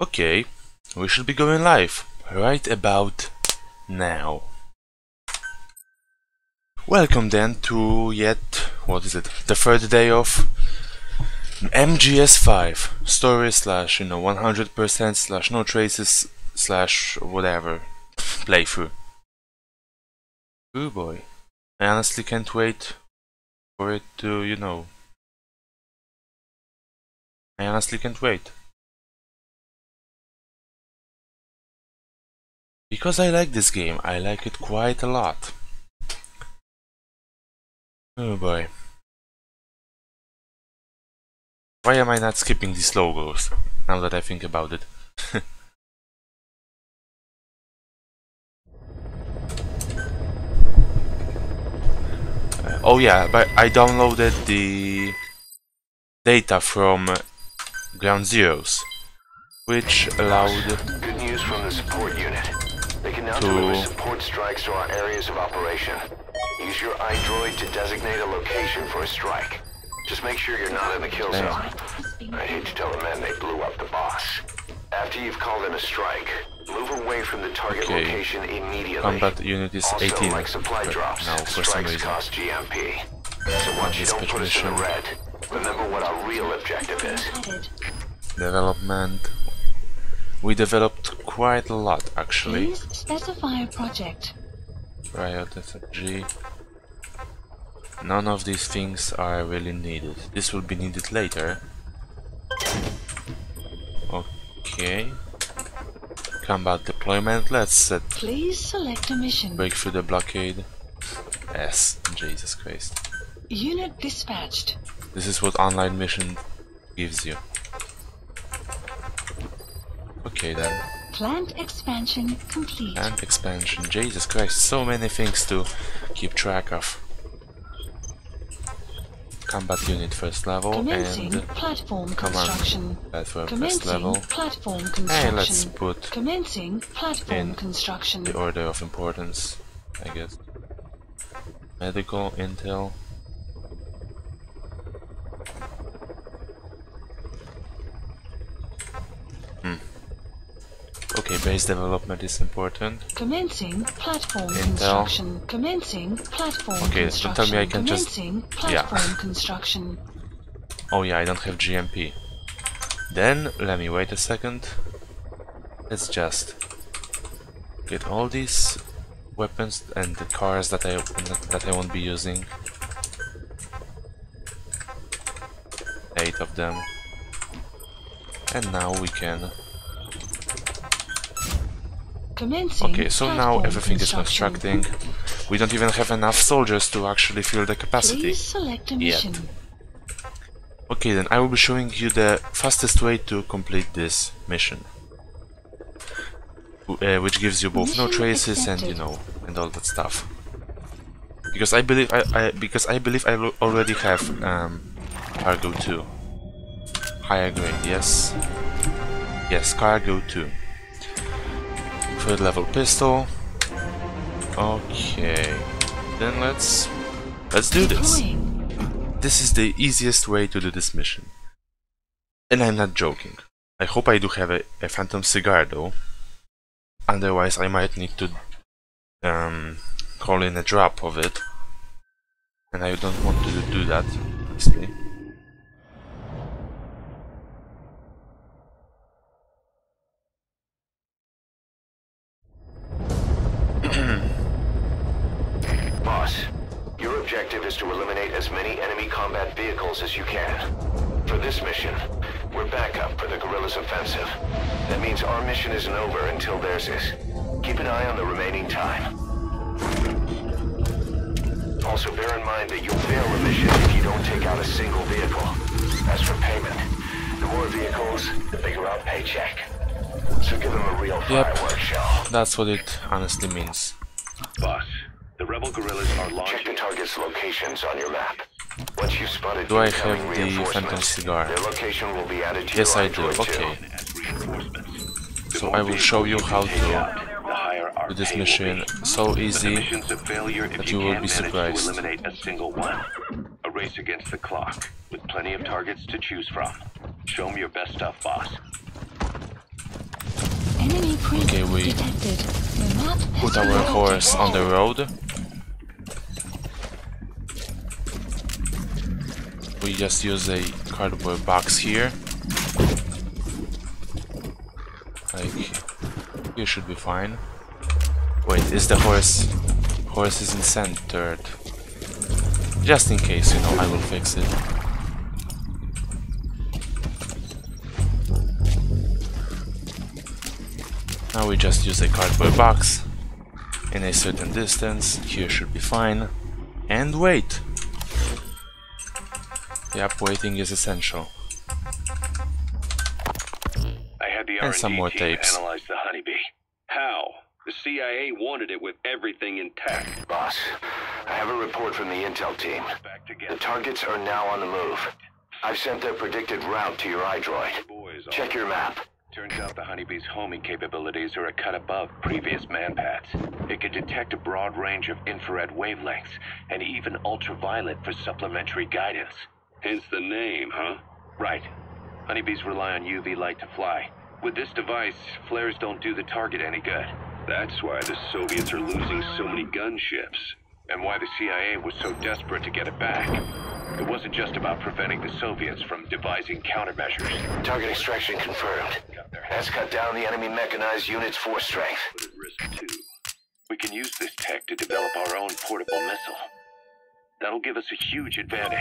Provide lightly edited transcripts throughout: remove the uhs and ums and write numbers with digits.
Okay, we should be going live right about now. Welcome then to what is it? The third day of MGS V story slash 100% slash no traces slash whatever playthrough. Oh boy, I honestly can't wait for it to I honestly can't wait. Because I like this game, I like it quite a lot. Oh boy. Why am I not skipping these logos, now that I think about it? Oh yeah, but I downloaded the data from Ground Zeroes, which allowed good news from the support unit. They can now deliver support strikes to our areas of operation. Use your iDroid to designate a location for a strike. Just make sure you're not in the kill zone. I hate to tell the men they blew up the boss. After you've called in a strike, move away from the target location immediately. Combat unit is 18 also, like supply drops, now for some reason. cost GMP. So once you don't put us in the red, remember what our real objective is. Development. We developed quite a lot, actually. Please specify a project. Riot SFG. None of these things are really needed. This will be needed later. Okay. Combat deployment. Let's set. Please select a mission. Break through the blockade. Yes, Jesus Christ. Unit dispatched. This is what online mission gives you. Okay then. Plant expansion complete. Plant expansion. Jesus Christ, so many things to keep track of. Combat unit first level. Commencing and platform construction. Platform Commencing first level. platform construction. Hey, let's put Commencing platform in construction. the order of importance, I guess. Medical, intel. Okay, base development is important. Commencing platform Intel. construction. Commencing platform Okay, construction. don't tell me I can just... Commencing platform construction. Oh yeah, I don't have GMP. Then, let me wait a second. Let's just get all these weapons and the cars that I won't be using. 8 of them. And now we can... Commencing okay, so now everything is constructing. We don't even have enough soldiers to actually fill the capacity. Please select a mission. Okay, then I will be showing you the fastest way to complete this mission, which gives you both no traces and and all that stuff. Because I believe I already have cargo 2, higher grade. Yes, cargo 2. Third level pistol. Okay, then let's do this. This is the easiest way to do this mission, and I'm not joking. I hope I do have a phantom cigar though. Otherwise, I might need to call in a drop of it, and I don't want to do that, honestly. Boss, your objective is to eliminate as many enemy combat vehicles as you can. For this mission, we're backup for the guerrillas' offensive. That means our mission isn't over until theirs is. Keep an eye on the remaining time. Also bear in mind that you'll fail the mission if you don't take out a single vehicle. As for payment, the more vehicles, the bigger our paycheck. So give them a real fireworks show. That's what it honestly means. Boss, the rebel guerrillas are launching. Check the target's locations on your map. Once you've spotted do I have the phantom cigar? Their location will be added to yes, your I do. Okay. So I will vehicle show you how take to out, the higher our do this pay will mission be. so easy Mission's a failure if that you you will can't be manage surprised. to eliminate a single one. A race against the clock, with plenty of targets to choose from. Show me your best stuff, boss. Enemy presence Okay, we detected. The map has put been our horse altered. on the road. We just use a cardboard box here. Like, here should be fine. Wait, is the horse... Horse isn't centered. Just in case, you know, I will fix it. Now we just use a cardboard box in a certain distance. Here should be fine. And wait! Yep, waiting is essential. I had the And R&D some more team tapes. analyze the honeybee. How? The CIA wanted it with everything intact. Boss, I have a report from the intel team. Back The together. targets are now on the move. I've sent their predicted route to your iDroid. Boys, Check your map. Turns out the honeybee's homing capabilities are a cut above previous manpads. It can detect a broad range of infrared wavelengths and even ultraviolet for supplementary guidance. Hence the name, huh? Right. Honeybees rely on UV light to fly. With this device, flares don't do the target any good. That's why the Soviets are losing so many gunships, and why the CIA was so desperate to get it back. It wasn't just about preventing the Soviets from devising countermeasures. Target extraction confirmed. That's cut down the enemy mechanized unit's force strength. But at risk too. We can use this tech to develop our own portable missile. That'll give us a huge advantage.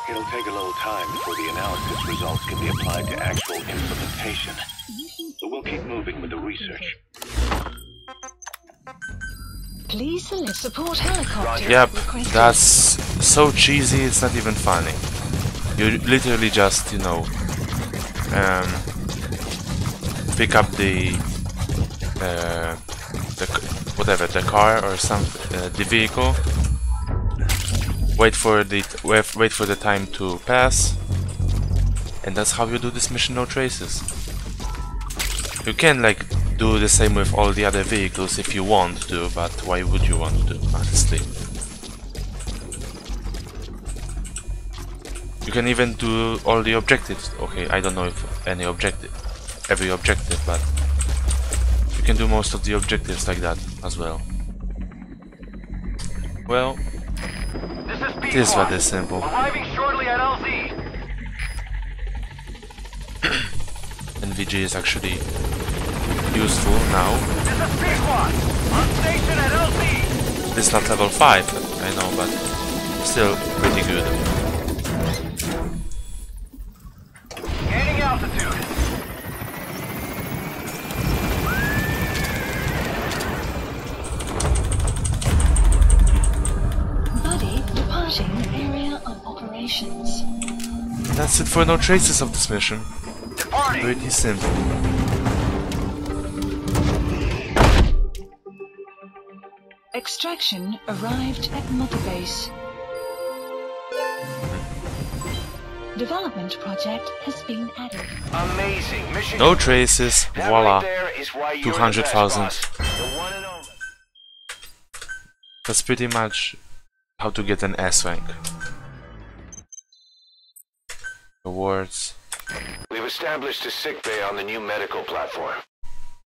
It'll take a little time before the analysis results can be applied to actual implementation. But we'll keep moving with the research. Please select support helicopter. Yep, requested. that's so cheesy, it's not even funny. You literally just, you know, pick up the whatever, the car or some the vehicle. Wait for the time to pass, and that's how you do this mission. No traces. You can like do the same with all the other vehicles if you want to, but why would you want to, honestly? You can even do all the objectives. Okay, I don't know if every objective, but you can do most of the objectives like that as well. Well, it is rather simple. Arriving shortly at LZ. NVG is actually useful now. This is P-Quad. On station at LZ. It's not level 5, I know, but still pretty good. Gaining altitude. Buddy departing area of operations. That's it for no traces of this mission. Departing. Pretty simple. Extraction arrived at Mother Base. Development project has been added. Amazing mission. No traces, That voila. right there is why you're the 200,000. best, boss. The one and only. That's pretty much how to get an S rank. Awards. We've established a sick bay on the new medical platform.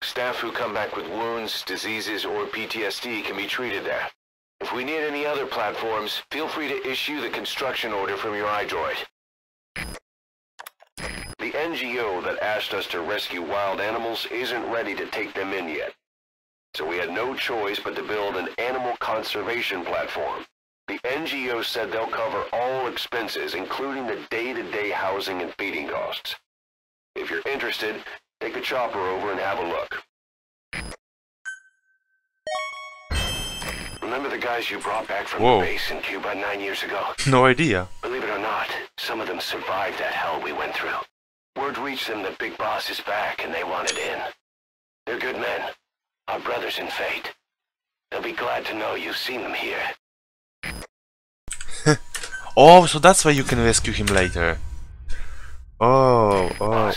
Staff who come back with wounds, diseases, or PTSD can be treated there. If we need any other platforms, feel free to issue the construction order from your iDroid. The NGO that asked us to rescue wild animals isn't ready to take them in yet. So we had no choice but to build an animal conservation platform. The NGO said they'll cover all expenses, including the day-to-day housing and feeding costs. If you're interested, take a chopper over and have a look. Remember the guys you brought back from Whoa. the base in Cuba 9 years ago? No idea. Believe it or not, some of them survived that hell we went through. Word reached them that Big Boss is back and they wanted in. They're good men, our brothers in fate. They'll be glad to know you've seen them here. Oh, so that's why you can rescue him later. Oh,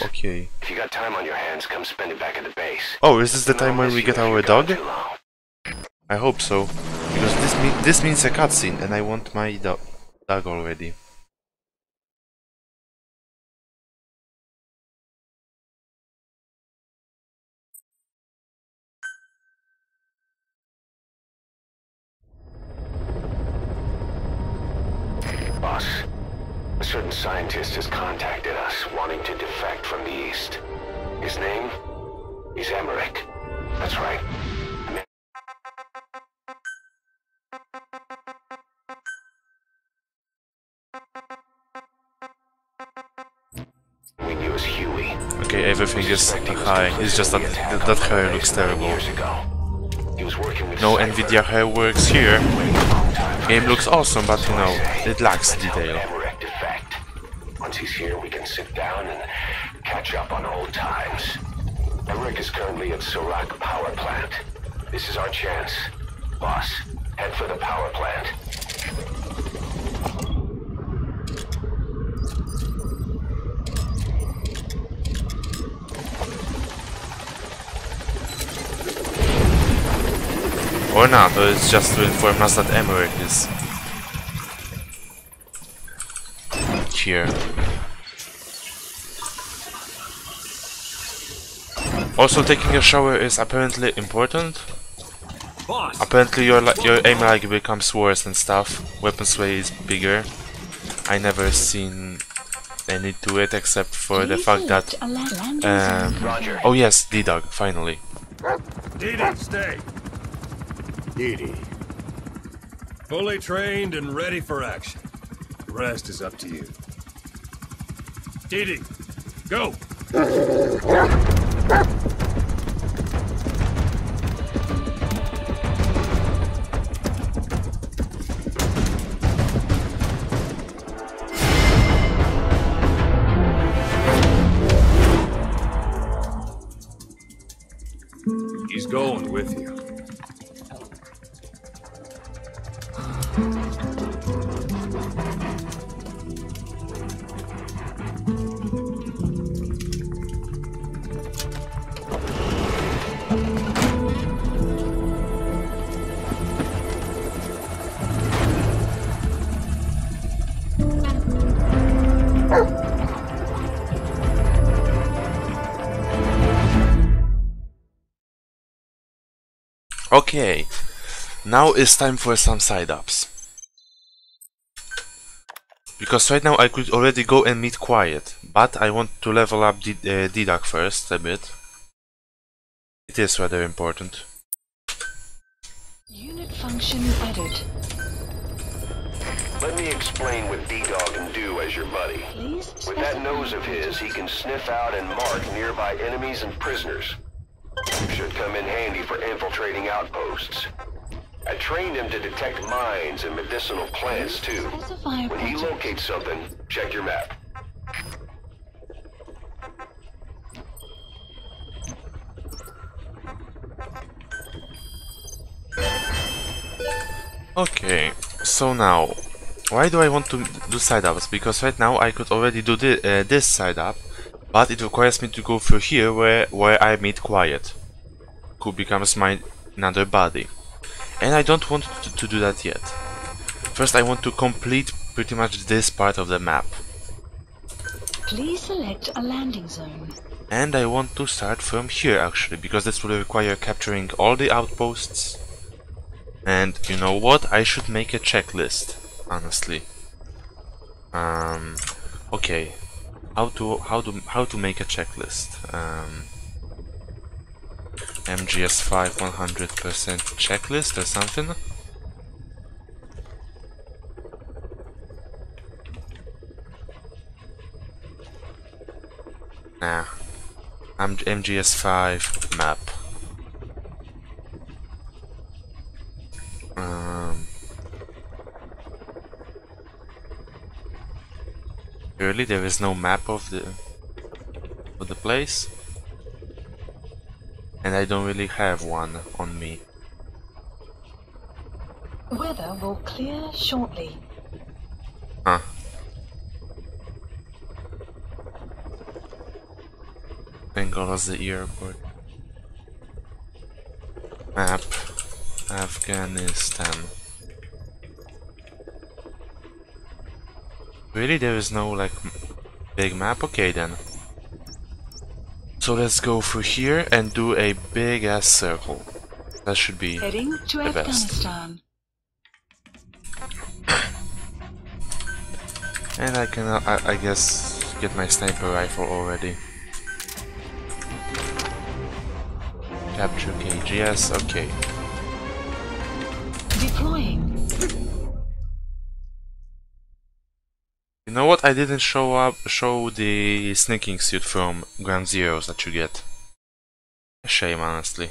okay. If you got time on your hands, come spend it back at the base. Oh, is this the time I'll when miss we you get if our you're gone dog? too long. I hope so. Because this means a cutscene and I want my dog already. scientist has contacted us, wanting to defect from the east. His name is Emmerich. That's right. We knew as Huey. Okay, everything is high. It's just that that hair looks terrible. No Nvidia hair works here. Game looks awesome, but you know, it lacks detail. Once he's here, we can sit down and catch up on old times. Emmerich is currently at Serac Power Plant. This is our chance. Boss, head for the power plant. Or not, or it's just to inform us that Emmerich is here. Also, taking a shower is apparently important. Boss. Apparently your aim lag becomes worse and stuff. Weapon sway is bigger. I never seen any to it except for the fact that oh yes, D-Dog, finally. Didi, stay. Didi. Fully trained and ready for action. The rest is up to you. Didi, go! He's going with you. Okay, now it's time for some side-ups. Because right now I could already go and meet Quiet, but I want to level up D-Dog first a bit. It is rather important. Unit function added. Let me explain what D-Dog can do as your buddy. Please With that nose of his, he can sniff out and mark nearby enemies and prisoners. Should come in handy for infiltrating outposts. I trained him to detect mines and medicinal plants too. When he locates something, check your map. Okay, so now, why do I want to do side-ups? Because right now I could already do this side-up, but it requires me to go through here where I meet Quiet, who becomes my another body. And I don't want to do that yet. First I want to complete pretty much this part of the map. Please select a landing zone. And I want to start from here actually, because this will require capturing all the outposts. And you know what? I should make a checklist, honestly. Okay. How to make a checklist? MGS V 100% checklist or something? Nah. MGS V map. Really, there is no map of the place, and I don't really have one on me. Weather will clear shortly. Huh. Bengal the airport. Map. Afghanistan. Really, there is no like big map? Okay then. So let's go through here and do a big ass circle. That should be Heading to the best. Afghanistan. And I can, I guess, get my sniper rifle already. Capture KGS, okay. Deploying. You know what? I didn't show the sneaking suit from Ground Zeroes that you get. A shame, honestly.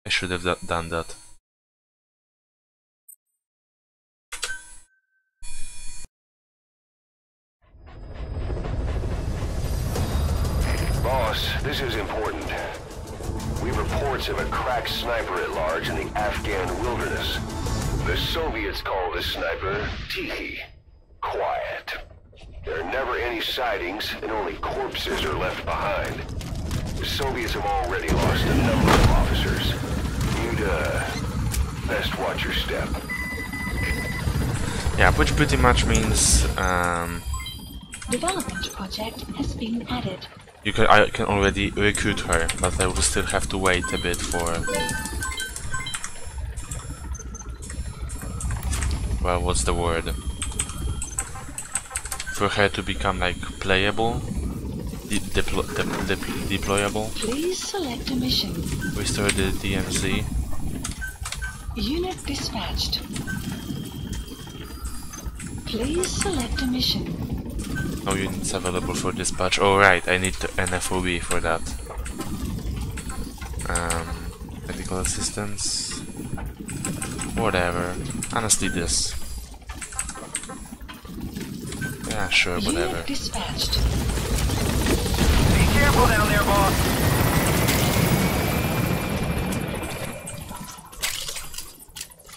I should have done that. Boss, this is important. We have reports of a crack sniper at large in the Afghan wilderness. The Soviets call this sniper Tiki. Quiet. There are never any sightings, and only corpses are left behind. The Soviets have already lost a number of officers. You'd, best watch your step. Yeah, which pretty much means, Development project has been added. I can already recruit her, but I will still have to wait a bit for... Well, what's the word? For her to become, like, playable? Deployable? Please select a mission. Restore the DMZ. Unit dispatched. Please select a mission. No units available for dispatch. Oh right, I need an FOB for that. Medical assistance. Whatever. Honestly, this. Yeah, sure, whatever. Unit dispatched. Be careful down there, boss.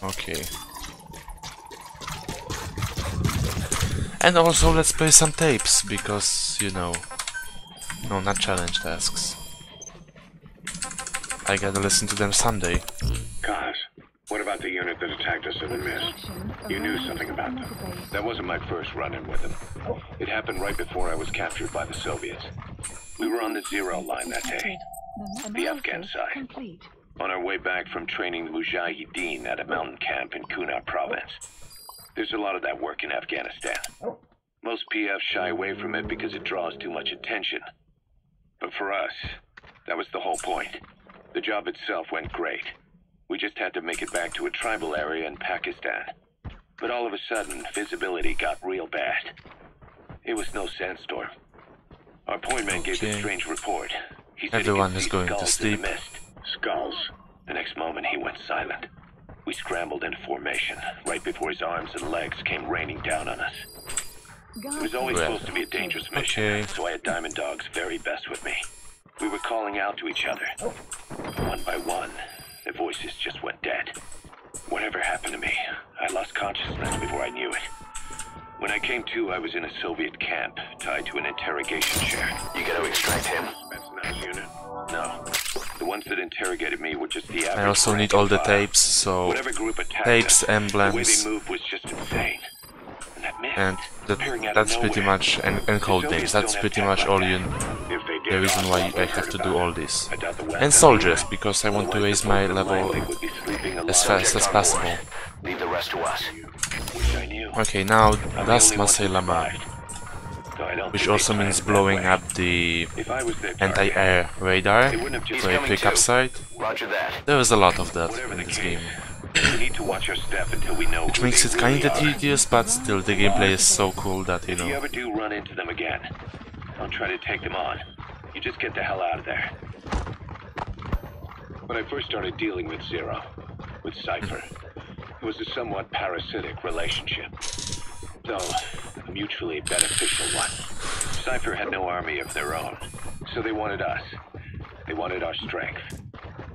Okay. And also let's play some tapes, because, you know... No, not challenge tasks. I gotta listen to them someday. Guys, what about the unit that attacked us in the mist? You knew something about them. That wasn't my first run-in with them. It happened right before I was captured by the Soviets. We were on the zero line that day, the Afghan side, Complete. on our way back from training the Mujahideen at a mountain camp in Kunar province. There's a lot of that work in Afghanistan. Most PFs shy away from it because it draws too much attention. But for us, that was the whole point. The job itself went great. We just had to make it back to a tribal area in Pakistan. But all of a sudden, visibility got real bad. It was no sandstorm. Our point man gave a strange report. He said Everyone he could is see going to skulls in sleep. the mist. Skulls. The next moment, he went silent. We scrambled into formation, right before his arms and legs came raining down on us. It was always supposed to be a dangerous mission, Okay. so I had Diamond Dog's very best with me. We were calling out to each other. One by one, their voices just went dead. Whatever happened to me, I lost consciousness before I knew it. When I came to, I was in a Soviet camp, tied to an interrogation chair. You gotta extract him. Spetsnaz unit? No. The ones that interrogated me were just the average. I also need rank all and the file. tapes, so... Whatever group attacked Tapes, us, the way emblems, they moved was just insane. And that mist, and appearing out of that's pretty nowhere. much... And code names, that's pretty much all you... The reason why I have to do all this. And soldiers, because I want to raise my level as fast as possible. Leave the rest to us. Okay, now that's Masai Lama, which also means blowing up the anti-air radar for a pickup site. Roger that. There is a lot of that in this game, which makes it kinda tedious, but still the gameplay is so cool that, you If you know. ever do run into them again, don't try to take them on. You just get the hell out of there. When I first started dealing with Zero, with Cypher, it was a somewhat parasitic relationship, though a mutually beneficial one. Cypher had no army of their own, so they wanted us. They wanted our strength.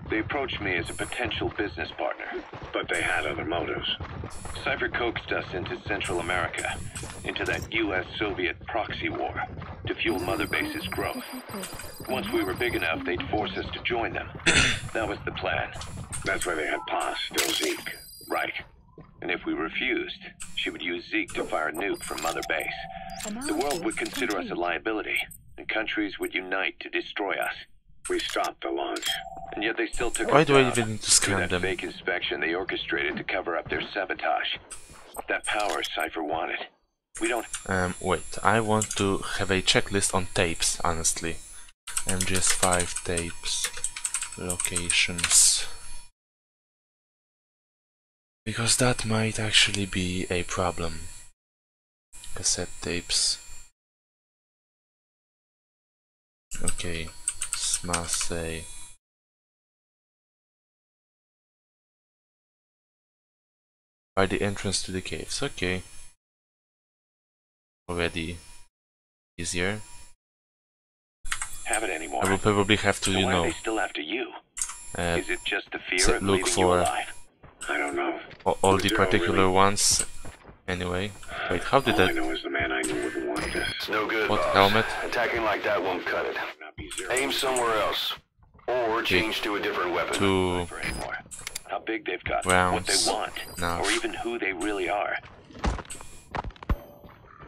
They approached me as a potential business partner, but they had other motives. Cypher coaxed us into Central America, into that US-Soviet proxy war, to fuel Mother Base's growth. Once we were big enough, they'd force us to join them. That was the plan. That's why they had Paz, still Zeke. Right. And if we refused, she would use Zeke to fire a nuke from Mother Base. The world would consider us a liability, and countries would unite to destroy us. We stopped the launch, and yet they still took Why us do I down. even need to Through scan that them? fake inspection they orchestrated to cover up their sabotage. That power Cypher wanted. We don't... Wait, I want to have a checklist on tapes, honestly. MGS5 tapes, locations. Because that might actually be a problem. Cassette tapes. Okay, Smasay. By the entrance to the caves, okay. Already easier. Have it anymore. I will probably have to, So you why know, are they still after you? Is it just the fear of look leaving you for alive? I don't know. all the Zero, particular really. ones. Anyway, wait, how did All I that? know is the man I knew wouldn't want this. It's no good, What boss. helmet? Attacking like that won't cut it. Not be Zero. Aim somewhere else. Or change to a different weapon. To For anymore. How big they've got, Rounds. what they want, No. or even who they really are.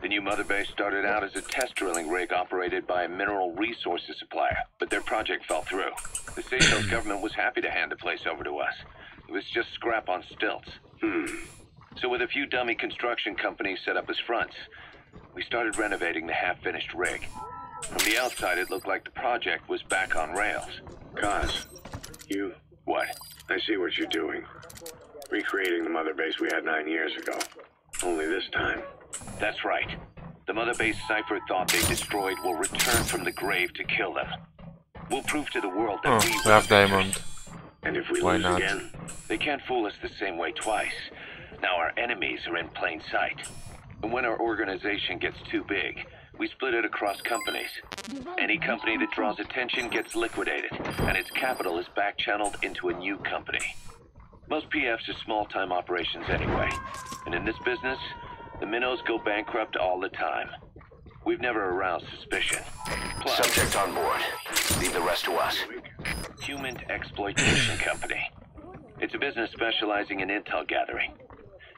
The new mother base started out as a test drilling rig operated by a mineral resources supplier, but their project fell through. The Seychelles government was happy to hand the place over to us. It was just scrap on stilts. So with a few dummy construction companies set up as fronts, we started renovating the half-finished rig. From the outside, it looked like the project was back on rails. Kaz, you... What? I see what you're doing. Recreating the mother base we had 9 years ago. Only this time. That's right. The mother base Cypher thought they destroyed will return from the grave to kill them. We'll prove to the world that we were Rough the victors. Diamond. And if we Why lose not? again, They can't fool us the same way twice. Now our enemies are in plain sight. And when our organization gets too big, we split it across companies. Any company that draws attention gets liquidated, and its capital is back-channeled into a new company. Most PFs are small-time operations anyway, and in this business, the minnows go bankrupt all the time. We've never aroused suspicion. Plus, Subject on board. Leave the rest to us. Human Exploitation Company. It's a business specializing in intel gathering.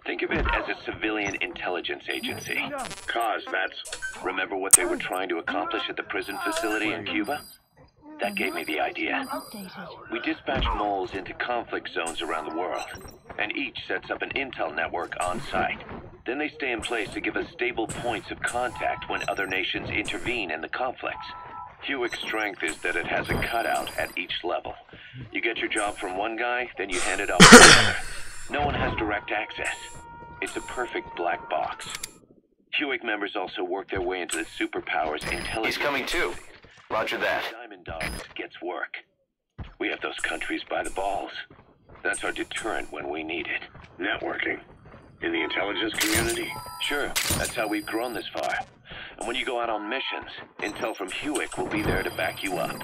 Think of it as a civilian intelligence agency. Kaz, that's... Remember what they were trying to accomplish at the prison facility in Cuba? That gave me the idea. We dispatch moles into conflict zones around the world, and each sets up an intel network on site. Then they stay in place to give us stable points of contact when other nations intervene in the conflicts. Hewick's strength is that it has a cutout at each level. You get your job from one guy, then you hand it off to another. No one has direct access. It's a perfect black box. Hewick members also work their way into the superpowers intelligence. He's coming too. Roger that. Diamond Dogs gets work. We have those countries by the balls. That's our deterrent when we need it. networking. In the intelligence community? Sure, that's how we've grown this far. And when you go out on missions, intel from Hewick will be there to back you up.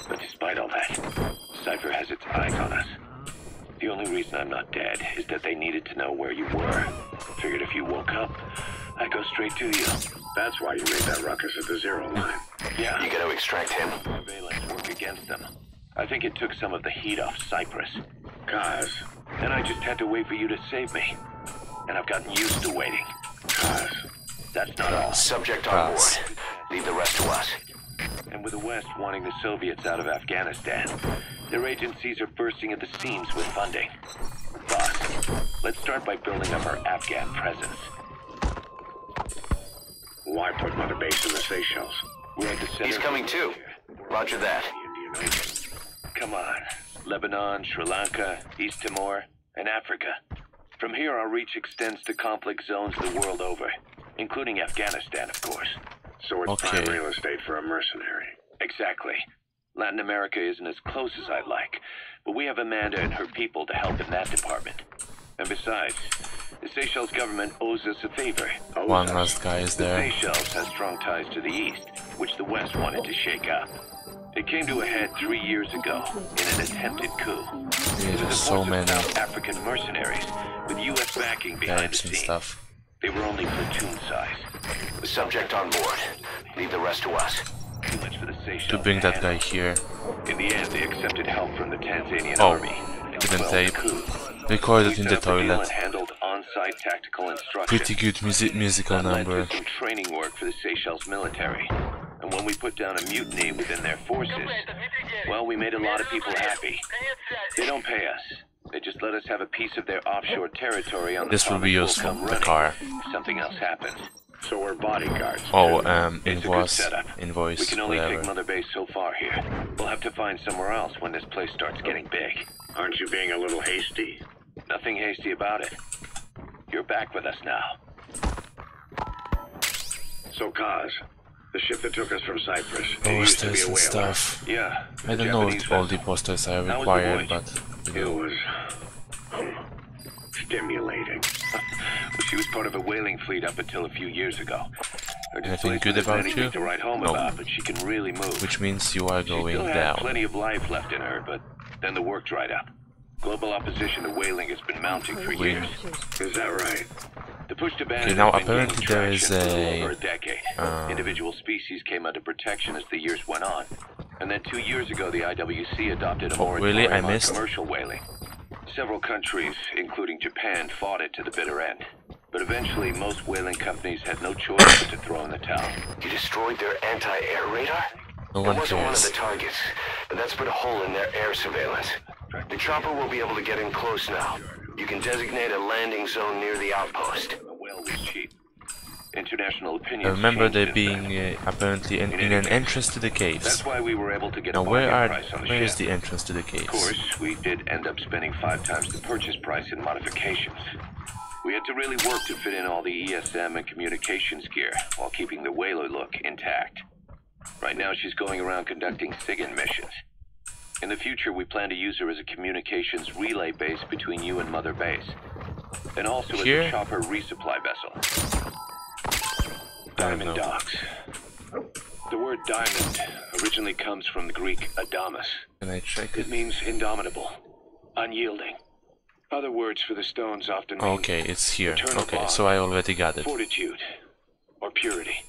But despite all that, Cypher has its eyes on us. The only reason I'm not dead is that they needed to know where you were. Figured if you woke up, I'd go straight to you. That's why you made that ruckus at the zero line. Yeah, You gotta extract him. surveillance work against them. I think it took some of the heat off Cyprus. Kaz, Then I just had to wait for you to save me. And I've gotten used to waiting. Kaz. That's not all. Subject on board. Pass. Leave the rest to us. And with the West wanting the Soviets out of Afghanistan, their agencies are bursting at the seams with funding. Boss, let's start by building up our Afghan presence. Why put Mother Base in the Seychelles? We're at the center. He's coming too. Roger that. The Indian Ocean. Come on. Lebanon, Sri Lanka, East Timor, and Africa. From here, our reach extends to conflict zones the world over, including Afghanistan, of course. So it's Okay. prime real estate for a mercenary. Exactly. Latin America isn't as close as I'd like, but we have Amanda and her people to help in that department. And besides, the Seychelles government owes us a favor. One last guy is The there. Seychelles has strong ties to the east, which the West wanted to shake up. It came to a head 3 years ago in an attempted coup. Yeah, It there's was a so force of many South African mercenaries with U.S. backing behind the types and scenes. stuff. They were only platoon size. Subject on board. Leave the rest to us. Too much for the Seychelles To bring that guy handle. here. In the end, they accepted help from the Tanzanian Oh, army. and didn't quelled tape. the coup. Recorded We in set the up a deal toilet. and handled on-site tactical instruction. Pretty good musical That led number. to some training work for the Seychelles military. And when we put down a mutiny within their forces, well, we made a lot of people happy. They don't pay us. They just just let us have a piece of their offshore territory on the This will be promise useful, we'll come the running car. if something else happens. So we're bodyguards. Oh, It's a good invoice, setup. We can only take whatever. Mother Base so far here. We'll have to find somewhere else when this place starts getting big. Aren't you being a little hasty? Nothing hasty about it. You're back with us now. So, Kaz, the ship that took us from Cyprus, it used to be Posters a and whaler. stuff. Yeah. I don't know if all the posters are How was the required, voyage? but It was stimulating. Well, she was part of a whaling fleet up until a few years ago. Her Anything displacement good isn't about anything you? to write home No. about, but she can really move. which means you are She going still had down. plenty of life left in her, but then the work dried up. Global opposition to whaling has been mounting for years. Is that right? The push to ban Okay, it now has been gaining apparently there is traction for a, over a decade. Individual species came under protection as the years went on. And then 2 years ago, the IWC adopted a really? I moratorium on missed? commercial whaling. Several countries, including Japan, fought it to the bitter end. But eventually, most whaling companies had no choice but to throw in the towel. You destroyed their anti-air radar? No It one wasn't one of cares. the targets, but that's put a hole in their air surveillance. The chopper will be able to get in close now. You can designate a landing zone near the outpost. The whale was cheap. International opinion. I remember there being apparently in an entrance to the That's caves. why we were able to get Now a where bargain price on the where is ship. the entrance to the Of caves? course, we did end up spending 5 times the purchase price in modifications. We had to really work to fit in all the ESM and communications gear while keeping the whaler look intact. Right now she's going around conducting SIGINT missions. In the future, we plan to use her as a communications relay base between you and Mother Base. And also as Here? a chopper resupply vessel. I don't Diamond know. docks. The word diamond originally comes from the Greek adamas. Can I check It it? means indomitable, unyielding. Other words for the stones often mean Okay, it's here. eternal Okay, bond, so I already got it. fortitude, or purity.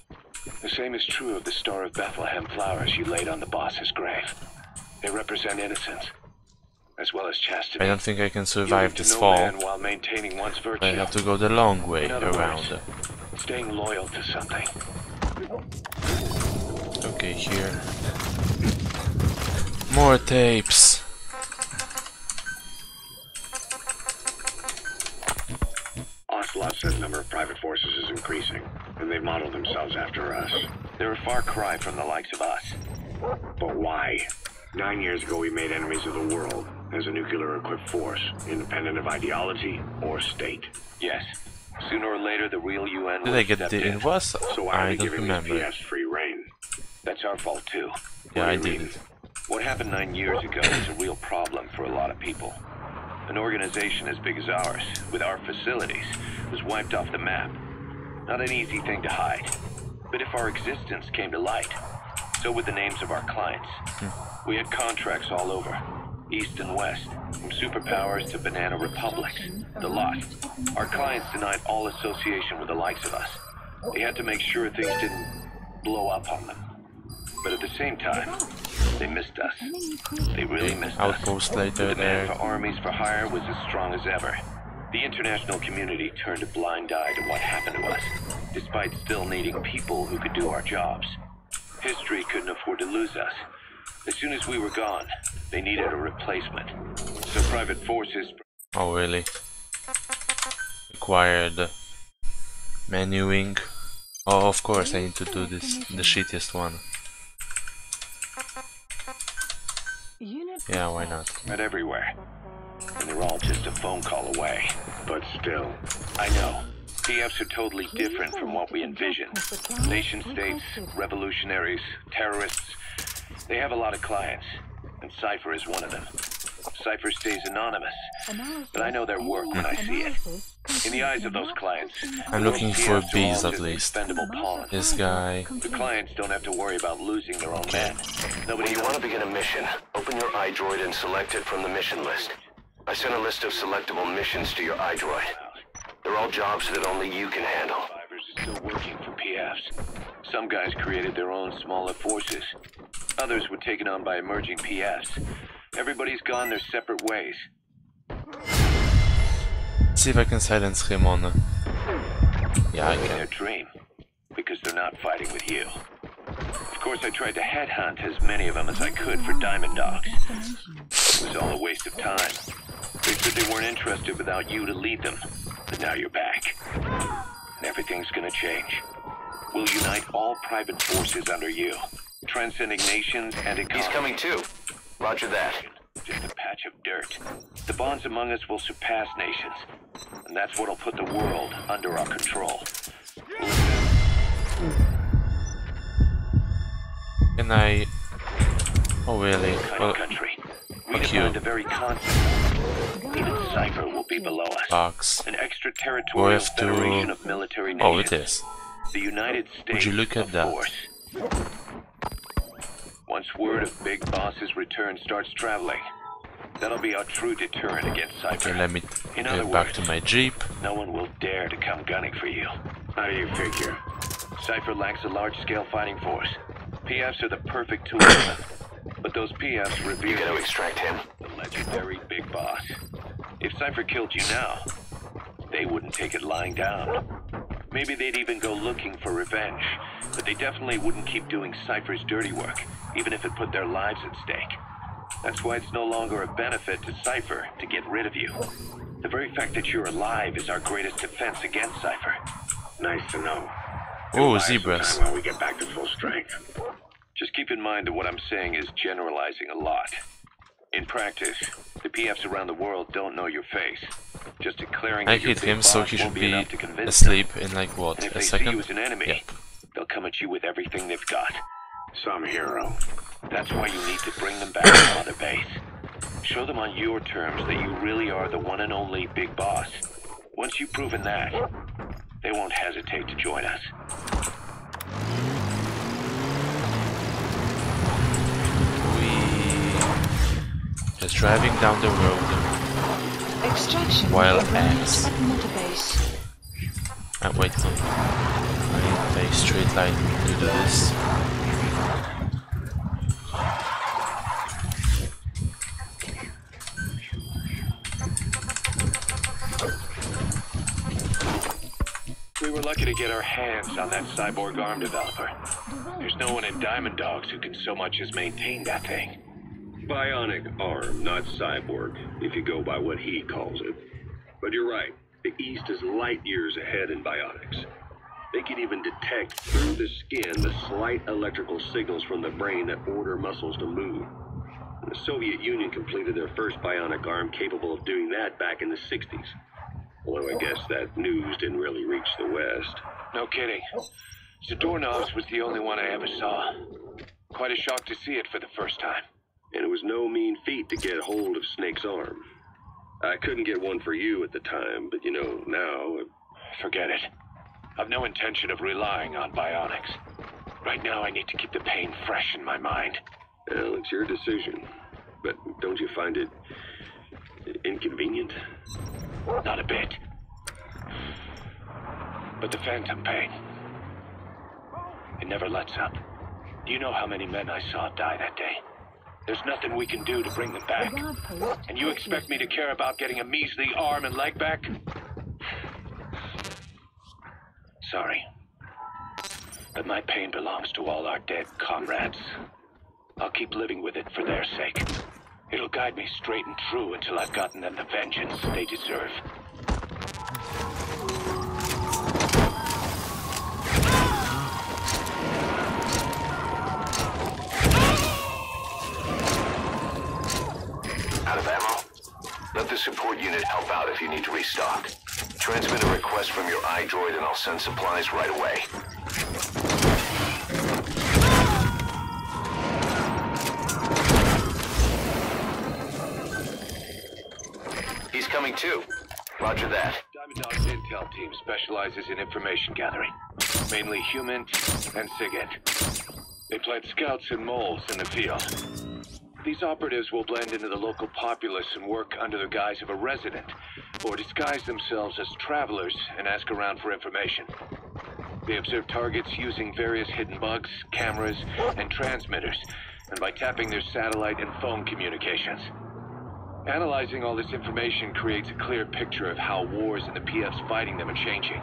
The same is true of the Star of Bethlehem flowers you laid on the boss's grave. They represent innocence, as well as chastity. I don't think I can You survive live to this no fall. man while maintaining one's virtue. I have to go the long way In other around. words, staying loyal to something. Okay, here. More tapes. Ocelot says the number of private forces is increasing, and they've modeled themselves after us. They're a far cry from the likes of us. But why? 9 years ago, we made enemies of the world as a nuclear-equipped force, independent of ideology or state. Yes. Sooner or later, the real UN Did will I get step the in. invoice? So why are I they don't giving remember. these PS free reign? That's our fault, too. Yeah, What I do you did mean? it. What happened 9 years ago is a real problem for a lot of people. An organization as big as ours, with our facilities, was wiped off the map. Not an easy thing to hide. But if our existence came to light, so would the names of our clients. We had contracts all over, east and west, from superpowers to banana republics, the lot. Our clients denied all association with the likes of us. They had to make sure things didn't blow up on them. But at the same time, they missed us. They really missed us. Outpost later The demand there. for armies for hire was as strong as ever. The international community turned a blind eye to what happened to us, despite still needing people who could do our jobs. History couldn't afford to lose us. As soon as we were gone, they needed a replacement. So private forces... Oh really? Required menuing. Oh, of course I need to do this, the shittiest one. Yeah, why not? met everywhere. And they're all just a phone call away. But still, I know. PFs are totally different from what we envisioned. Nation-states, revolutionaries, terrorists. They have a lot of clients, and Cypher is one of them. Cypher stays anonymous, but I know their work when I see it. In the eyes of those clients, I'm looking for PFs are bees all at just least. expendable pawns. This guy. The clients don't have to worry about losing their own men. When Nobody you knows. want to begin a mission, open your iDroid and select it from the mission list. I sent a list of selectable missions to your iDroid. They're all jobs that only you can handle. Survivors are still working for PFs. Some guys created their own smaller forces. Others were taken on by emerging PFs. Everybody's gone their separate ways. See if I can silence him on. Yeah, I Living can. their dream, because they're not fighting with you. Of course, I tried to headhunt as many of them as I could for diamond dogs. It was all a waste of time. They said they weren't interested without you to lead them. But now you're back. And everything's gonna change. We'll unite all private forces under you, transcending nations and economies. He's coming too. Roger that. Just a patch of dirt. The bonds among us will surpass nations. And that's what'll put the world under our control. Can I... Oh really? Well, Country. We fuck defined you. the very concept. Even Cypher will be below us. Box. An We extraterritorial have to... federation of military nations. Oh, it is. The United States Would you look at of that? Force. Once word of Big Boss's return starts traveling, that'll be our true deterrent against Cypher. Okay, let me In other get back words, to my jeep. no one will dare to come gunning for you. How do you figure? Cypher lacks a large-scale fighting force. PFs are the perfect tool for them. But those PFs revere You gotta extract him. the legendary Big Boss. If Cypher killed you now, they wouldn't take it lying down. Maybe they'd even go looking for revenge, but they definitely wouldn't keep doing Cypher's dirty work, even if it put their lives at stake. That's why it's no longer a benefit to Cypher to get rid of you. The very fact that you're alive is our greatest defense against Cypher. Nice to know. Oh, Buy us some zebras. time while we get back to full strength. Just keep in mind that what I'm saying is generalizing a lot. In practice, the PFs around the world don't know your face. Just declaring I that you're hit Big him, so Boss he won't should be enough to convince asleep in like what, them. And if a they see you second? as an enemy, Yeah. they'll come at you with everything they've got. Some hero. That's why you need to bring them back to Mother Base. Show them on your terms that you really are the one and only Big Boss. Once you've proven that, they won't hesitate to join us. Just driving down the road. Extraction While commenced X. at Mother Base. Wait, no. I need a straight line to do this. We were lucky to get our hands on that cyborg arm developer. There's no one in Diamond Dogs who can so much as maintain that thing. Bionic arm, not cyborg, if you go by what he calls it. But you're right, the East is light years ahead in bionics. They can even detect through the skin the slight electrical signals from the brain that order muscles to move. The Soviet Union completed their first bionic arm capable of doing that back in the 60s. Although I guess that news didn't really reach the West. No kidding. Zadornov's was the only one I ever saw. Quite a shock to see it for the first time. And it was no mean feat to get hold of Snake's arm. I couldn't get one for you at the time, but you know, now... Forget it. I've no intention of relying on bionics. Right now I need to keep the pain fresh in my mind. Well, it's your decision. But don't you find it... inconvenient? Not a bit. But the phantom pain, it never lets up. Do you know how many men I saw die that day? There's nothing we can do to bring them back. And you expect me to care about getting a measly arm and leg back? Sorry. But my pain belongs to all our dead comrades. I'll keep living with it for their sake. It'll guide me straight and true until I've gotten them the vengeance they deserve. Out of ammo? Let the support unit help out if you need to restock. Transmit a request from your iDroid and I'll send supplies right away. He's coming too. Roger that. Diamond Dog's intel team specializes in information gathering, mainly human and SIGINT. They plant scouts and moles in the field. These operatives will blend into the local populace and work under the guise of a resident, or disguise themselves as travelers and ask around for information. They observe targets using various hidden bugs, cameras, and transmitters, and by tapping their satellite and phone communications. Analyzing all this information creates a clear picture of how wars and the PFs fighting them are changing.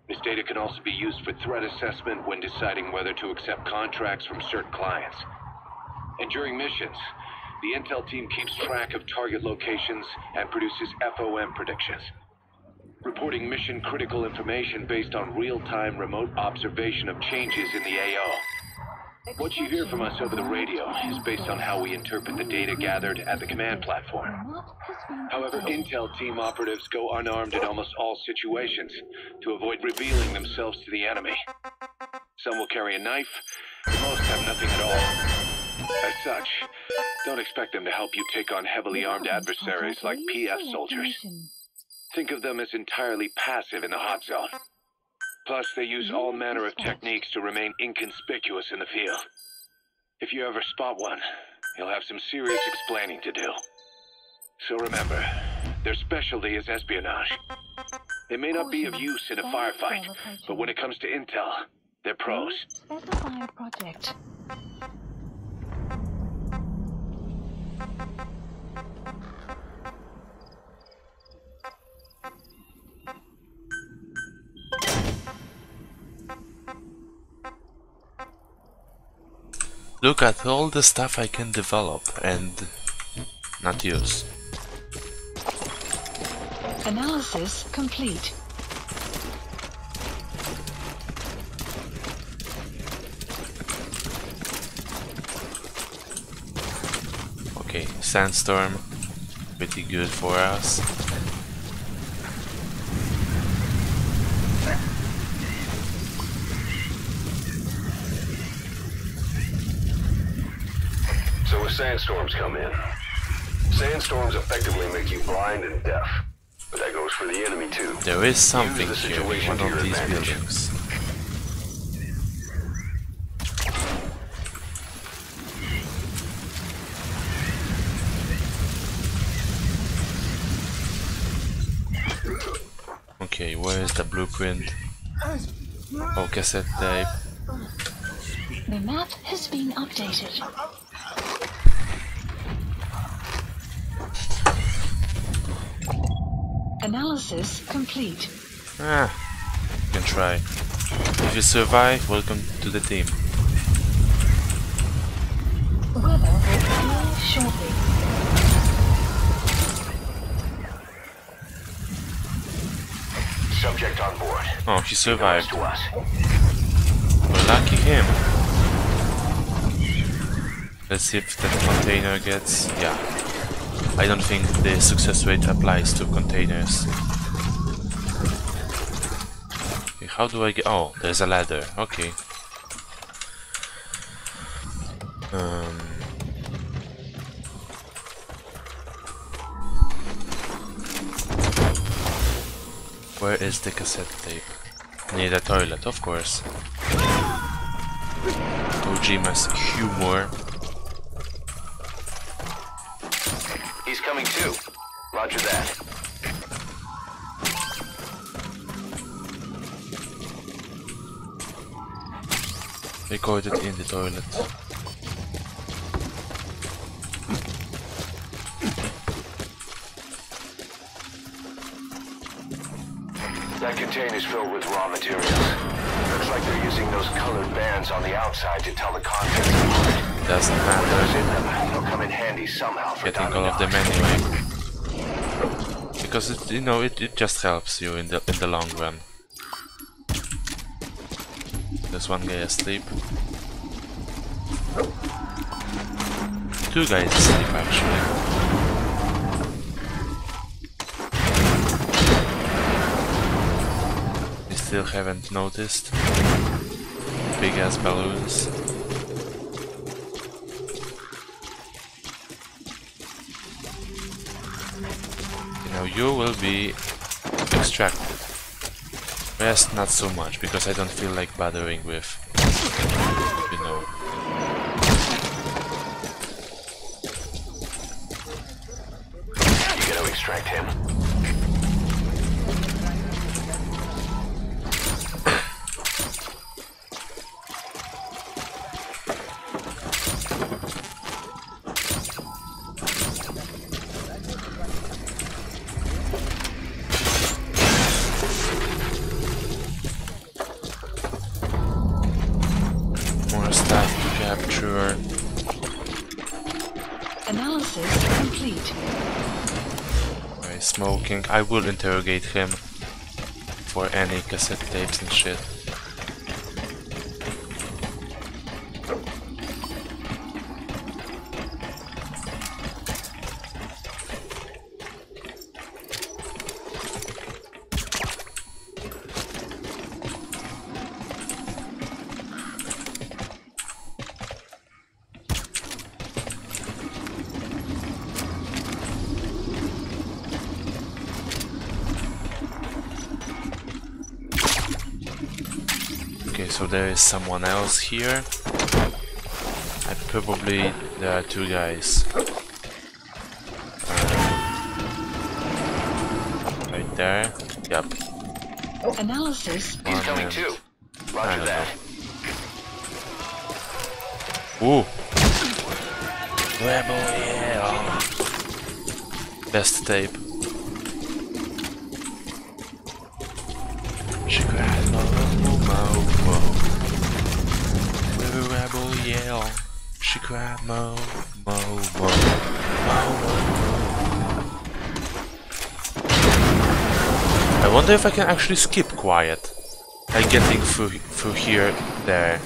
This data can also be used for threat assessment when deciding whether to accept contracts from certain clients. And during missions, The intel team keeps track of target locations and produces FOM predictions, reporting mission-critical information based on real-time remote observation of changes in the AO. What you hear from us over the radio is based on how we interpret the data gathered at the command platform. However, intel team operatives go unarmed in almost all situations to avoid revealing themselves to the enemy. Some will carry a knife, most have nothing at all. As such, don't expect them to help you take on heavily armed adversaries like PF soldiers. Think of them as entirely passive in the hot zone. Plus, they use all manner of techniques to remain inconspicuous in the field. If you ever spot one, you'll have some serious explaining to do. So remember, their specialty is espionage. They may not be of use in a firefight, but when it comes to intel, they're pros. Specify a project. Look at all the stuff I can develop and not use. Analysis complete. Okay, sandstorm, pretty good for us. So when sandstorms come in, sandstorms effectively make you blind and deaf. But that goes for the enemy too. There is something Use the here in situation one to of your these advantage. buildings. Okay, where is the blueprint? Oh, cassette tape. The map has been updated. Analysis complete. Ah, you can try. If you survive, welcome to the team. Weather will clear shortly. Subject on board. Oh, he survived. To us. Well, lucky him. Let's see if that container gets... yeah. I don't think the success rate applies to containers. Okay, how do I get... oh, there's a ladder. Okay. Where is the cassette tape? Near the toilet, of course. Kojima's humor. He's coming too. Roger that. Recorded in the toilet. That container's filled with raw materials. Looks like they're using those colored bands on the outside to tell the contents apart. Doesn't Whatever's in matter. them, they'll come in handy somehow for Getting down all and of them out. anyway. Because it, you know, it just helps you in the long run. There's one guy asleep. Two guys asleep actually. We still haven't noticed. Big ass balloons. You know, you will be extracted. Rest not so much, because I don't feel like bothering with, you know. You gotta extract him. Analysis Analysis complete. By smoking, I will interrogate him for any cassette tapes and shit. So there is someone else here. Probably there are two guys. Right there. Yep. Analysis. He's coming too. Roger that. Ooh. Rebel, yeah. Best tape. She cried, rebel yell. She cried, mo, mo, mo, mo. I wonder if I can actually skip quiet, like getting through here, there.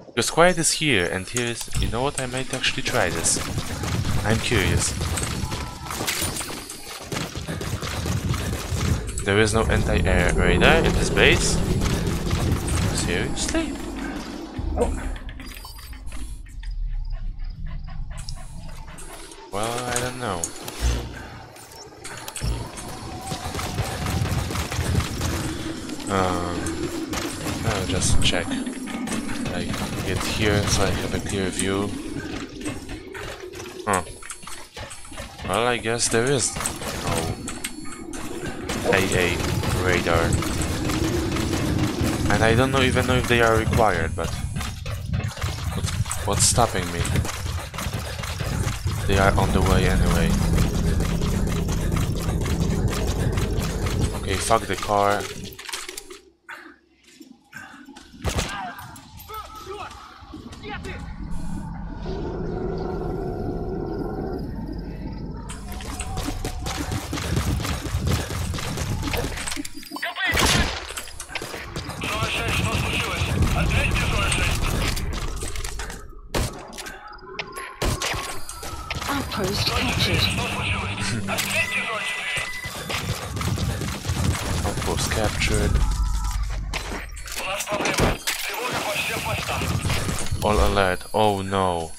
Because quiet is here, and here is. You know what? I might actually try this. I'm curious. There is no anti-air radar in this base. Seriously? Well, I don't know. I'll just check. I get here so I have a clear view. Huh. Well, I guess there is no AA radar. And I don't even know if they are required, but what's stopping me? They are on the way anyway. Okay, fuck the car. Outpost captured. Outpost captured. All alert. Oh no.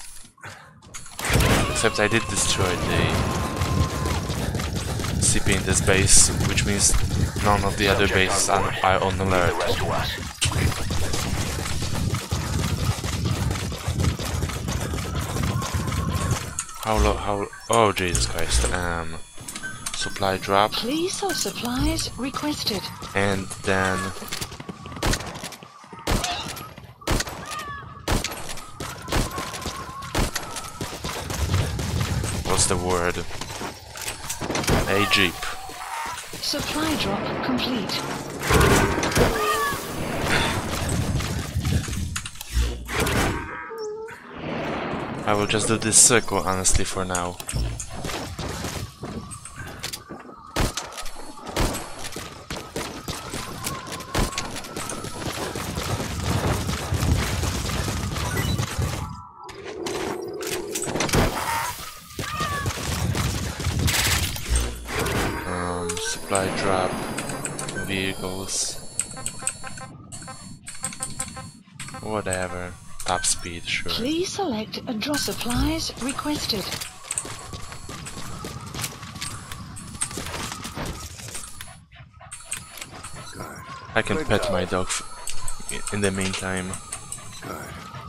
Except I did destroy the CP in this base, which means none of the other bases are on alert. How oh Jesus Christ, supply drop. Police or supplies requested. And then what's the word? A jeep. Supply drop complete. I will just do this circle, honestly, for now. Supply drop, vehicles, whatever. Top speed, sure. Please select a draw supplies requested. I can pet my dog in the meantime.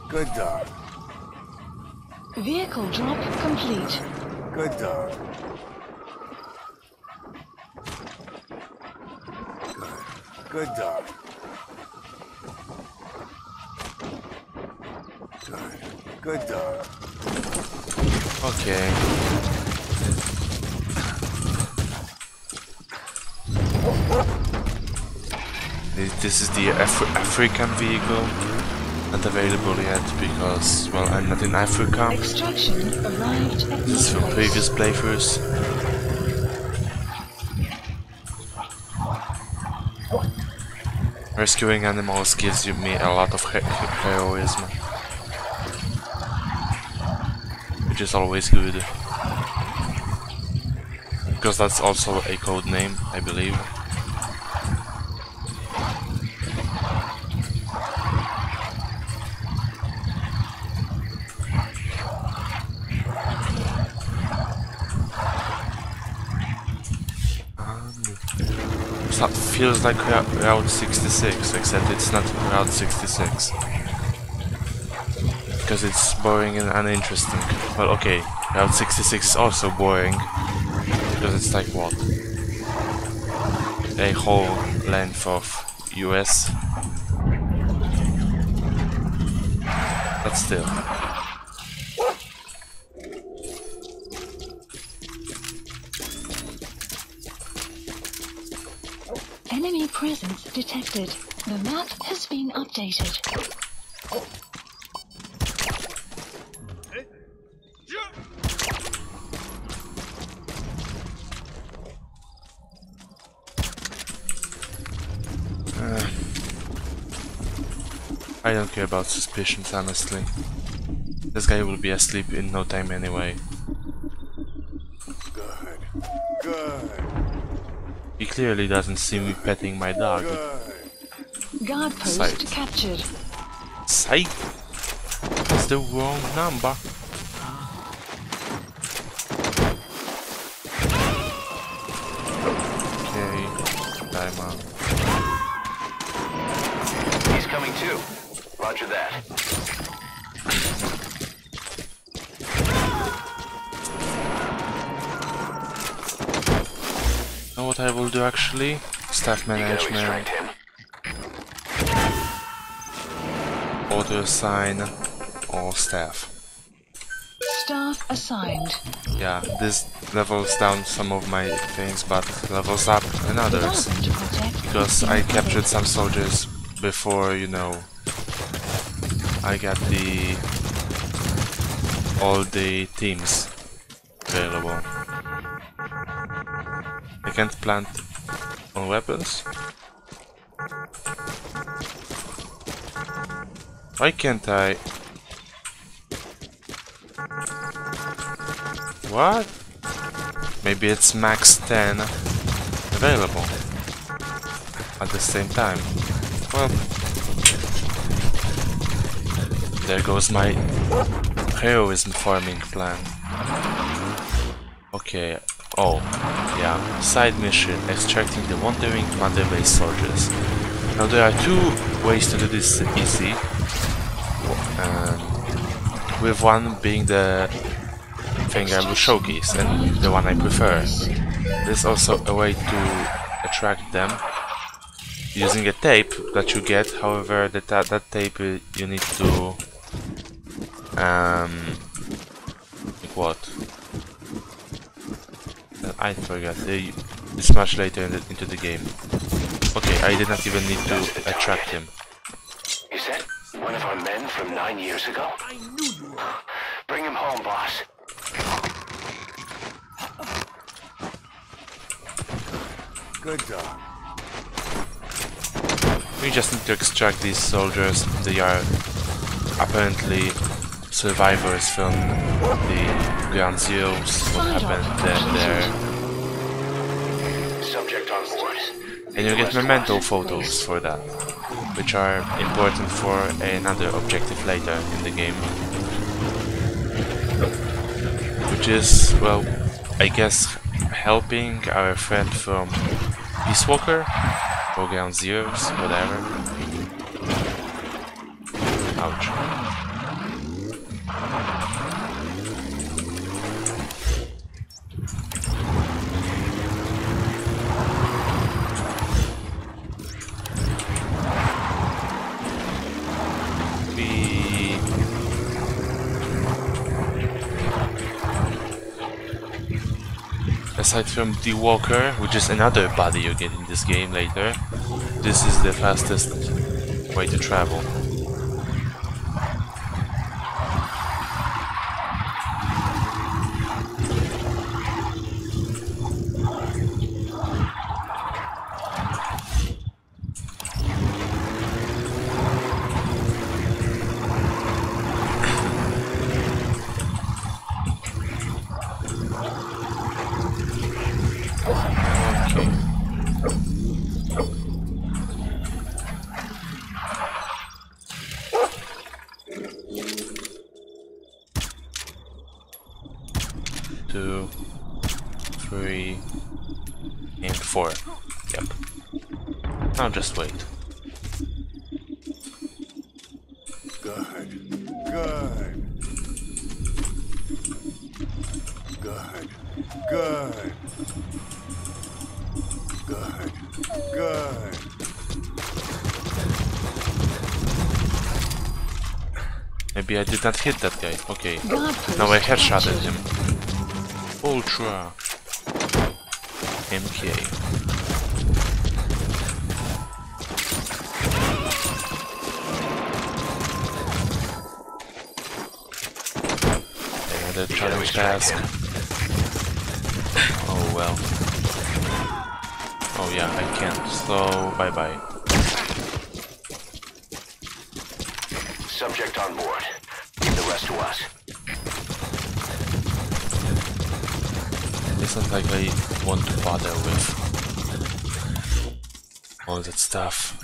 Good dog. Vehicle drop complete. Good dog. Good dog. Good dog. Okay. This is the African vehicle. not available yet because, well, I'm not in Africa. Extraction arrived at This is from previous playthroughs. Rescuing animals gives me a lot of heroism, which is always good. Because that's also a code name, I believe. It feels like Route 66, except it's not Route 66. Because it's boring and uninteresting. Well, okay, Route 66 is also boring. Because it's like what? A whole length of US. But still. Enemy presence detected. The map has been updated. I don't care about suspicions, honestly. This guy will be asleep in no time anyway. Good. He clearly doesn't see me petting my dog. Guard post Sight. captured. Sight? That's the wrong number. Okay, timeout. He's coming too. Roger that. Know what I will do actually? Staff management. Auto assign all staff. Staff assigned. Yeah, this levels down some of my things, but levels up in others. Because I captured some soldiers before, you know, I got all the teams available. I can't plant on weapons. Why can't I? What? Maybe it's max 10 available at the same time. Well, there goes my heroism farming plan. Okay, oh, yeah, side mission, extracting the wandering mother base soldiers. Now there are two ways to do this easy, with one being the thing I will showcase and the one I prefer. There's also a way to attract them using a tape that you get, however that tape you need to like what? I forgot. It's much later into the game. Okay, I did not even need to attract him. Is that one of our men from 9 years ago? I knew you. Bring him home, boss. Good dog. We just need to extract these soldiers. They are apparently survivors from the Ground Zeroes. What happened there? Subject on board. And you get memento photos for that, which are important for another objective later in the game. Which is, well, I guess helping our friend from Peace Walker or Ground Zeroes, whatever. Ouch. Aside from the Walker, which is another body you get in this game later, this is the fastest way to travel. 2, 3, and 4. Yep. Now just wait. Good. Good. Good. Good. Good. Good. Maybe I did not hit that guy. Okay. Now I headshotted him. Ultra. MK. Another challenge task. Oh well. Oh yeah, I can't. So bye bye. Subject on board. Leave the rest to us. It's not like I want to bother with all that stuff.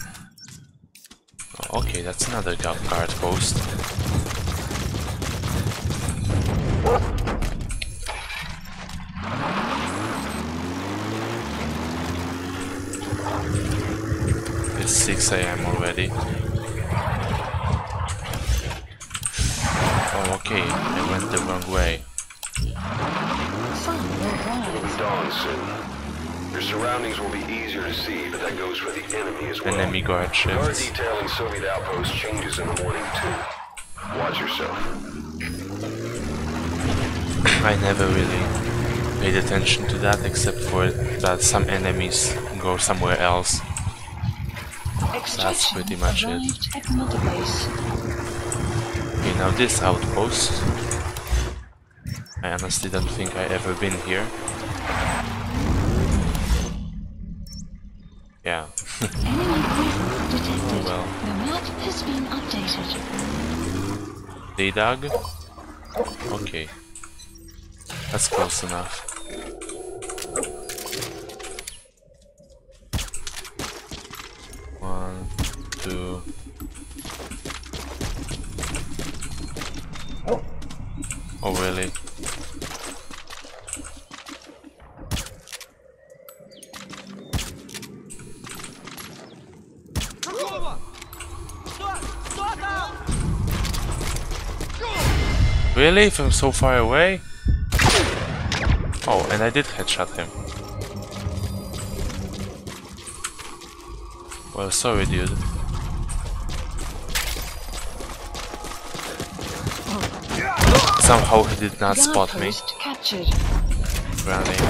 Oh, okay, that's another guard post. It's 6 AM already. Oh, okay, I went the wrong way. It'll dawn soon. Your surroundings will be easier to see, but that goes for the enemy as well. Enemy guard Guard shifts. detailing Soviet outpost changes in the morning too. Watch yourself. I never really paid attention to that, except for that some enemies go somewhere else. That's pretty much it. Okay, now this outpost. I honestly don't think I ever been here. Yeah. Oh well. The map has been updated. They dug? Okay. That's close enough. One, two. Oh really? Really? From so far away? Oh, and I did headshot him. Well, sorry, dude. Somehow he did not spot me. Captured. Running.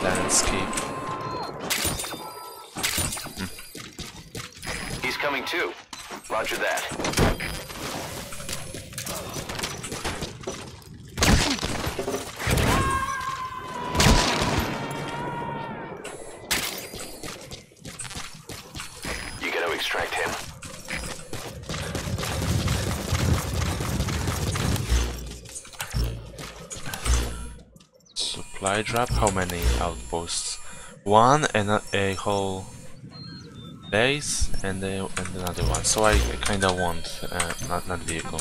Landscape. He's coming too. Roger that. You gotta extract him. Supply drop? How many outposts? One and a whole base and another one. So I kinda want not vehicle.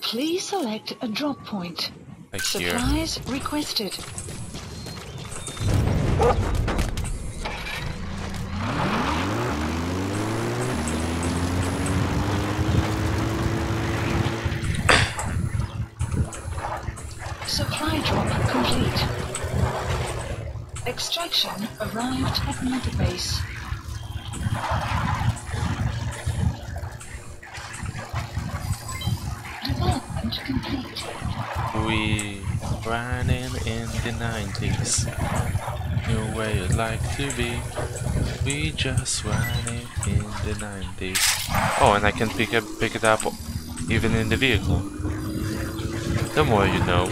Please select a drop point. Like here. Supplies requested. Supply drop complete. Extraction arrived at mother base. Development complete. We running in the 90s. New way you'd like to be. We just running in the 90s. Oh, and I can pick it up even in the vehicle. The more you know.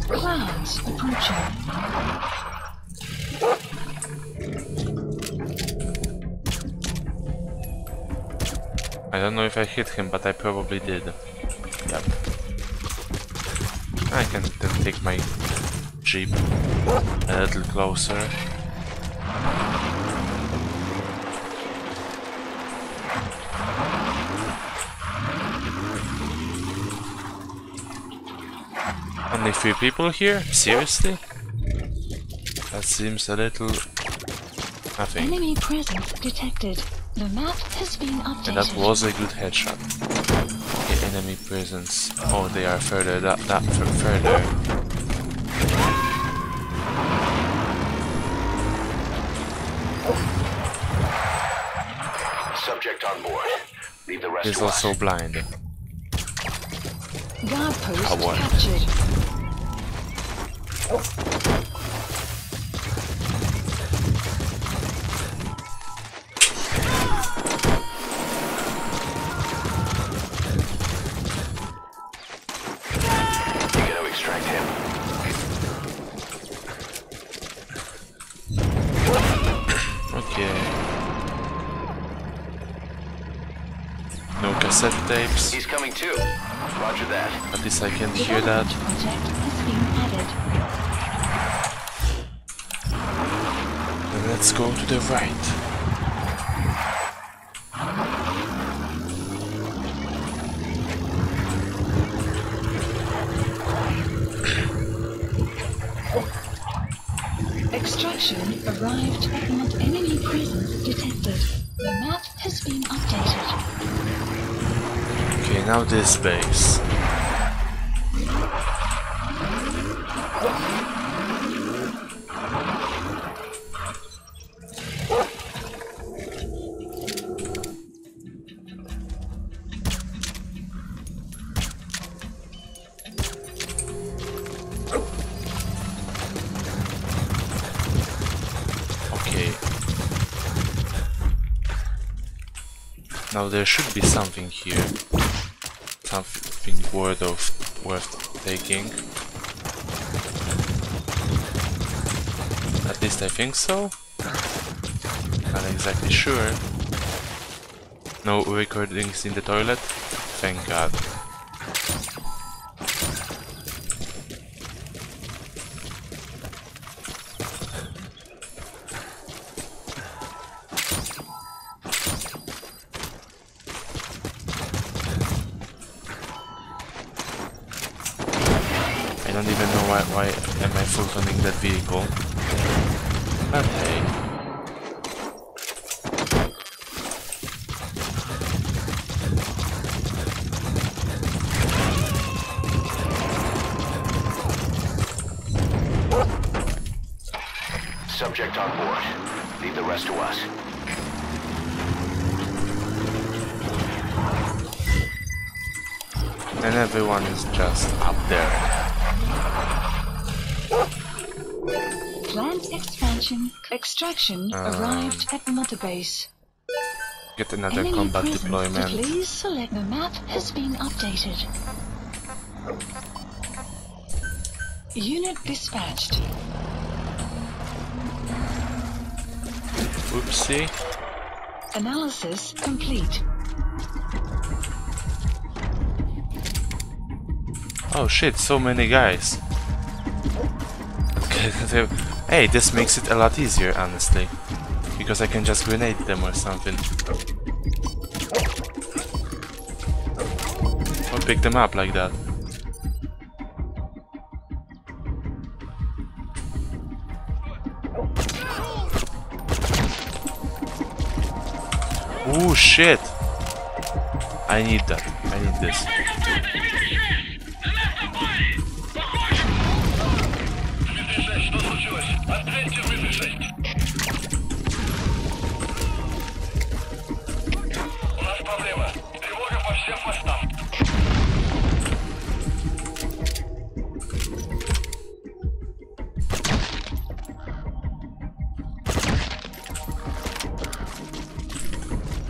Clouds approaching. I don't know if I hit him, but I probably did. Yep. I can then take my jeep a little closer. Only 3 people here? Seriously? That seems a little... nothing. Enemy presence detected. The map has been updated. And that was a good headshot. Okay, enemy presence. Oh, they are further, further. Subject on board. Leave the rest He's to us. also blind. Guard post Power. captured. You gotta extract him. Okay. No cassette tapes. He's coming too. Roger that. At least I can hear that. Project has been added. And let's go to the right. Extraction arrived at enemy presence detected. The map has been updated. Okay, now this base. Okay. Now there should be something here. Something worth taking. At least I think so. Not exactly sure. No recordings in the toilet? Thank God. I don't even know why am I full-toning that vehicle. But hey. Subject on board. Leave the rest to us. And everyone is just up there. Plant extraction arrived at Mother Base. Get another Enemy combat presence, deployment. please select. The map has been updated. Unit dispatched. Oopsie. Analysis complete. Oh shit, so many guys. Hey, this makes it a lot easier, honestly. Because I can just grenade them or something. Or pick them up like that. Ooh, shit! I need that. I need this.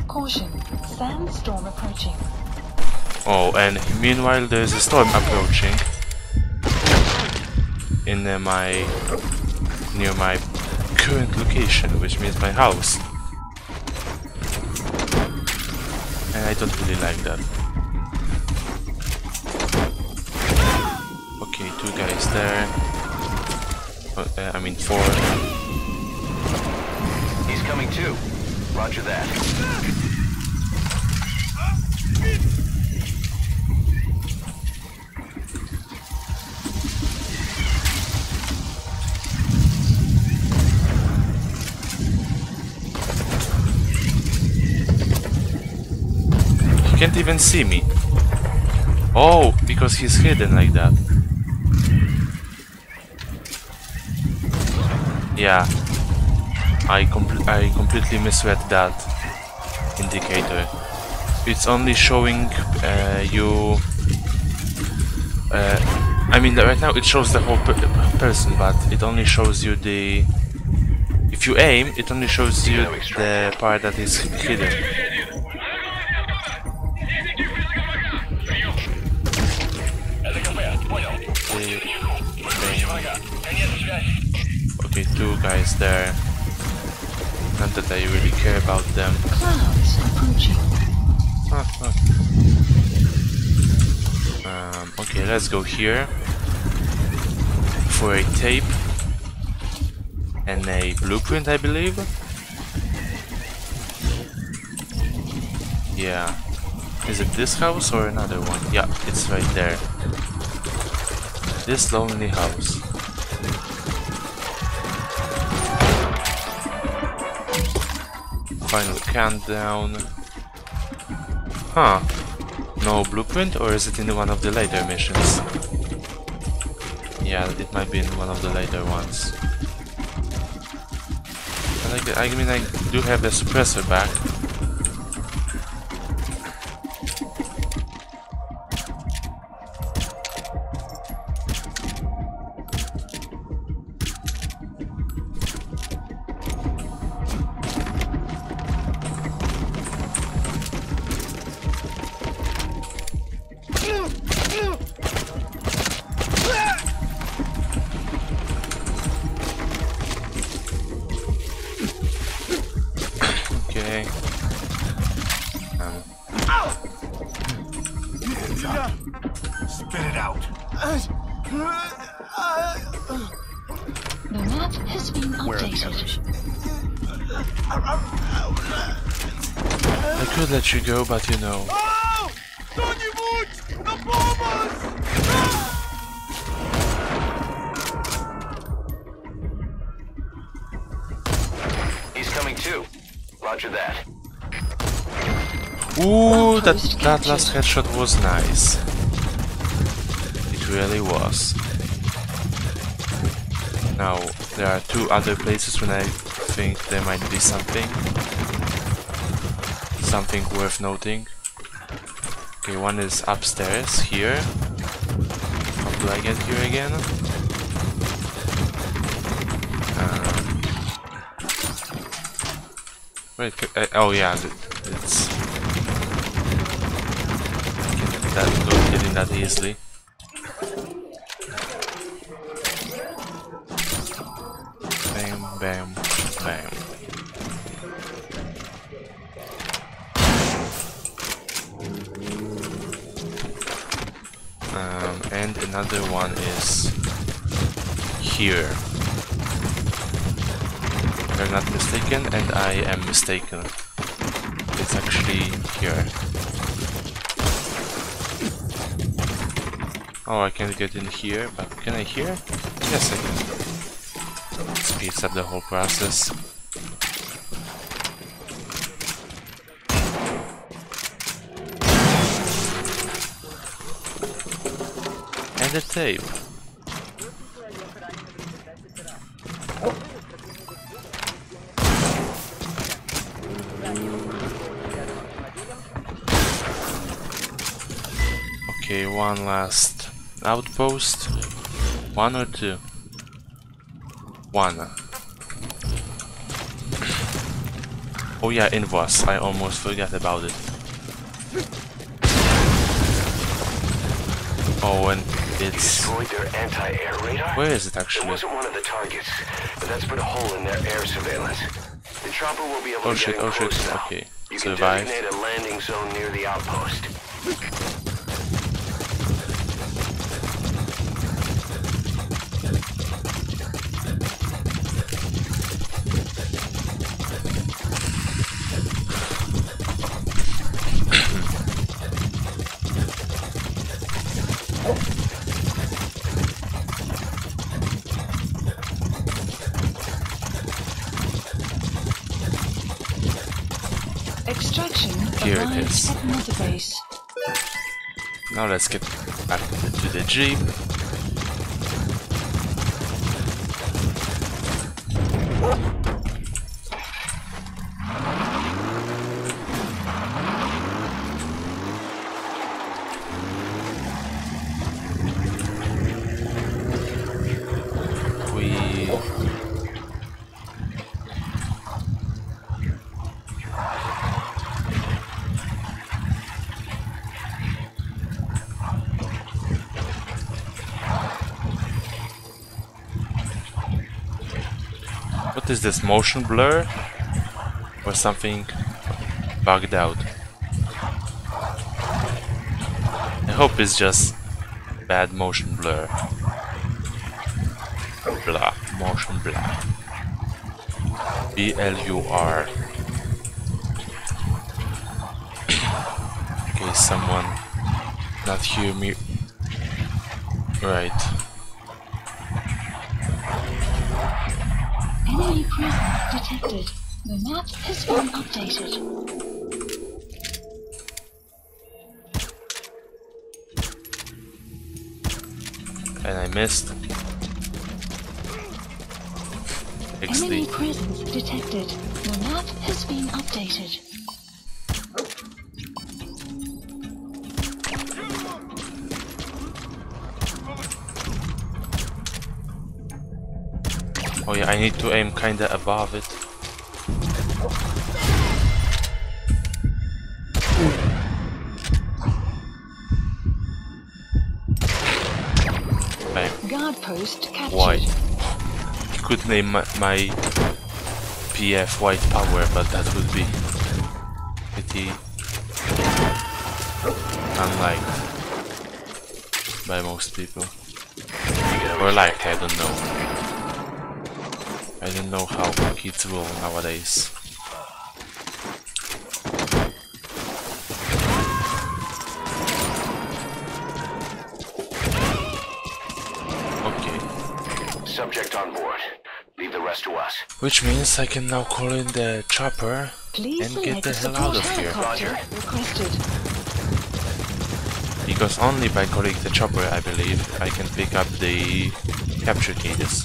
Caution, sandstorm approaching. Oh, and meanwhile there's a storm approaching in near my current location, which means my house. And I don't really like that. Okay, 2 guys there. I mean 4. He's coming too. Roger that. He can't even see me. Oh, because he's hidden like that. Yeah, I completely misread that indicator. It's only showing you. I mean, right now it shows the whole person, but it only shows you the. If you aim, it only shows you the part that is hidden. Okay, 2 guys there. Not that I really care about them. Clouds approaching. Okay, let's go here for a tape and a blueprint, I believe. Yeah. Is it this house or another one? Yeah, it's right there. This lonely house. Final countdown. Huh. No blueprint, or is it in one of the later missions? Yeah, it might be in one of the later ones. I mean, I do have a suppressor back. Spit it out. The map has been updated. I could let you go, but you know. He's coming too. Roger that. Ooh, that last headshot was nice. It really was. Now, there are 2 other places when I think there might be something worth noting. Okay, one is upstairs, here. How do I get here again? Wait, oh yeah, it's... I can't get in that easily. Bam, bam, bam. And another one is here. You're not mistaken, and I am mistaken. It's actually here. Oh, I can't get in here, but can I here? Yes, I can. It speeds up the whole process. And the tape. Okay, one last outpost. 1 or 2? 1. Oh yeah, invoice. I almost forgot about it. Oh, and it's... Destroyed their anti-air radar? Where is it actually? It wasn't one of the targets, but that's put a hole in their air surveillance. The chopper will be able to get in close now. Okay. You can designate a landing zone near the outpost. Extraction Here it is. at Mother Base. Now let's get back to the Jeep. What is this, motion blur? Or something bugged out? I hope it's just bad motion blur. Blah, motion blur. B-L-U-R. Okay, someone not hear me right. Enemy presence detected. The map has been updated. And I missed. Enemy presence detected. The map has been updated. Oh yeah, I need to aim kinda above it. Bam. Guard post captured. Why? You could name my PF white power, but that would be pretty unliked by most people. Or liked, I don't know. I don't know how kids roll nowadays. Okay. Subject on board. Leave the rest to us. Which means I can now call in the chopper Please and get the hell support out of here. helicopter requested. Because only by calling the chopper, I believe, I can pick up the capture cages.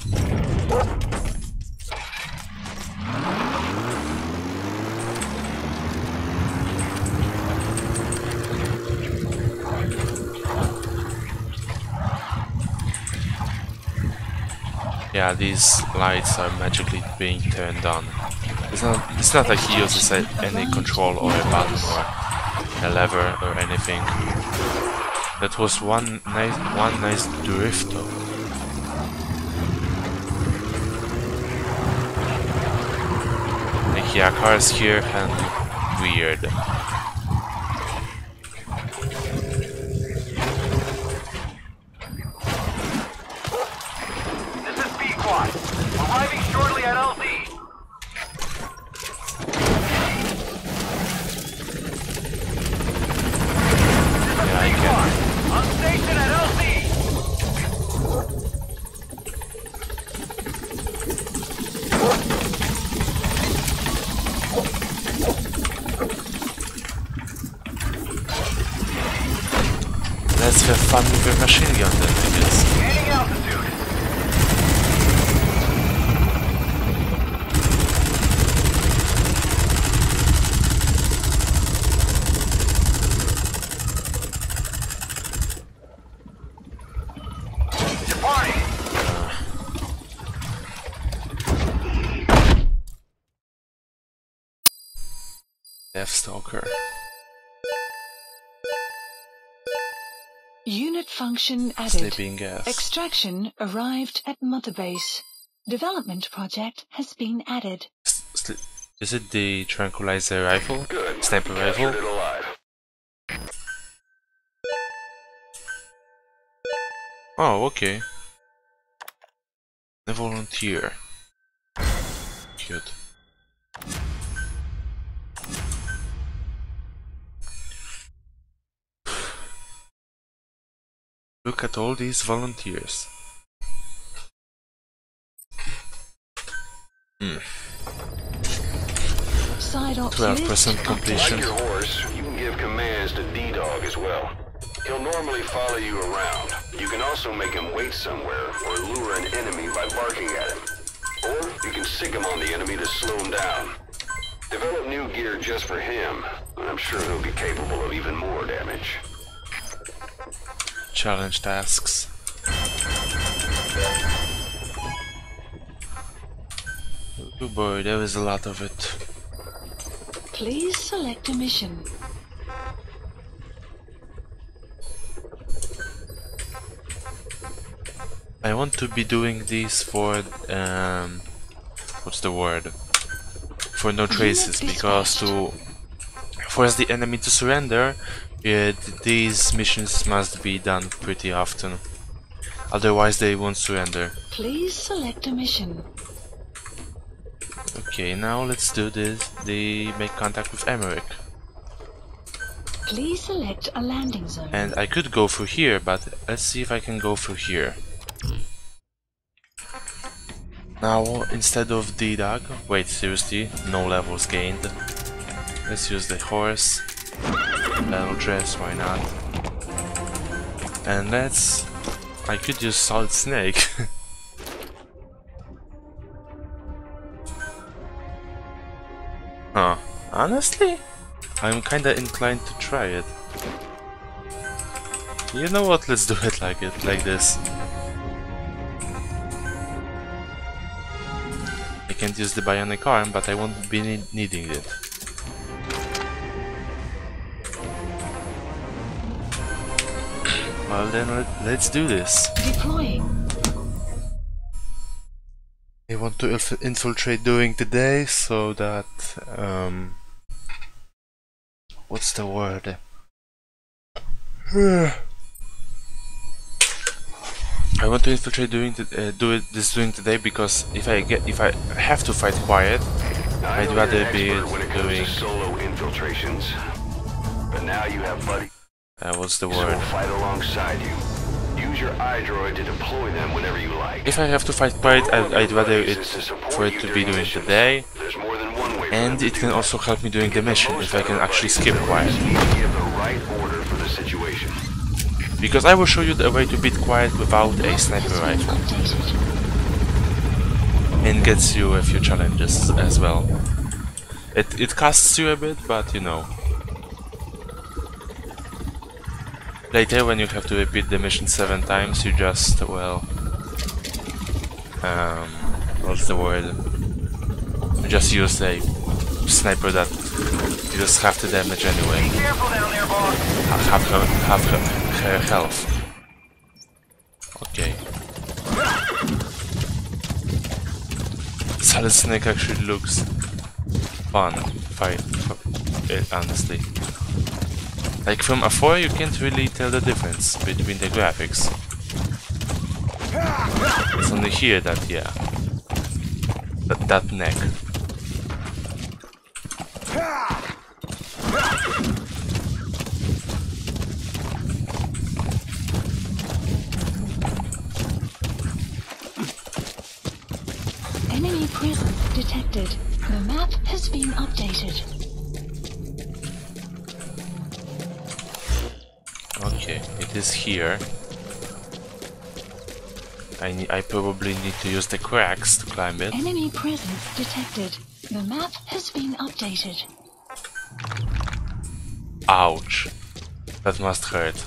Yeah, these lights are magically being turned on. It's not like he uses any control or a button or a lever or anything. That was one nice drift though. Like, yeah, cars here and weird. This is B-Quad. Arriving shortly at LZ. Yeah, I can. On station at LZ. Let's have fun with a machine gun then, I guess. Gaining altitude. Departing. Deathstalker. Unit function added. Sleeping gas. Extraction arrived at Mother Base. Development project has been added. Is it the tranquilizer rifle? Good. sniper rifle. Captured it alive. Oh, okay. The volunteer. Cute. Look at all these volunteers. 12% completion. Like your horse, you can give commands to D-Dog as well. He'll normally follow you around. You can also make him wait somewhere or lure an enemy by barking at him. Or you can sick him on the enemy to slow him down. Develop new gear just for him, and I'm sure he'll be capable of even more damage. Challenge tasks. Oh boy, there is a lot of it. Please select a mission. I want to be doing these for what's the word? For no traces, because to force the enemy to surrender, these missions must be done pretty often. Otherwise they won't surrender. Please select a mission. Okay, now let's do this. They make contact with Emmerich. Please select a landing zone. And I could go through here, but let's see if I can go through here. Now, instead of D-Dog, wait, seriously, no levels gained. Let's use the horse. Battle dress, why not? And let's... I could use Solid Snake. Huh, honestly? I'm kinda inclined to try it. You know what, let's do it like this. I can't use the bionic arm, but I won't be needing it. Well then, let's do this. Deploying. I want to infiltrate during the day so that what's the word? I want to infiltrate during the during the day, because if I have to fight quiet, I'd rather be doing solo infiltrations. But now you have buddy. What's the So word? fight alongside you. Use your iDroid to deploy them whenever you like. If I have to fight quiet, I'd rather it for it to be during the day, There's more than one way. and it can also help me during the mission if I can actually skip quiet. You need to give the right order for the situation. Because I will show you the way to beat quiet without a sniper rifle, and gets you a few challenges as well. It costs you a bit, but you know. Later, when you have to repeat the mission 7 times, you just, well, what's the word? You just use a sniper that deals half the damage anyway. Be careful down there, boss. Half her health. Okay. Solid Snake actually looks fun, honestly. Like from afar, you can't really tell the difference between the graphics. It's only here that, yeah, that neck. Enemy presence detected. The map has been updated. Okay, it is here. I probably need to use the cracks to climb it. Enemy presence detected. The map has been updated. Ouch. That must hurt.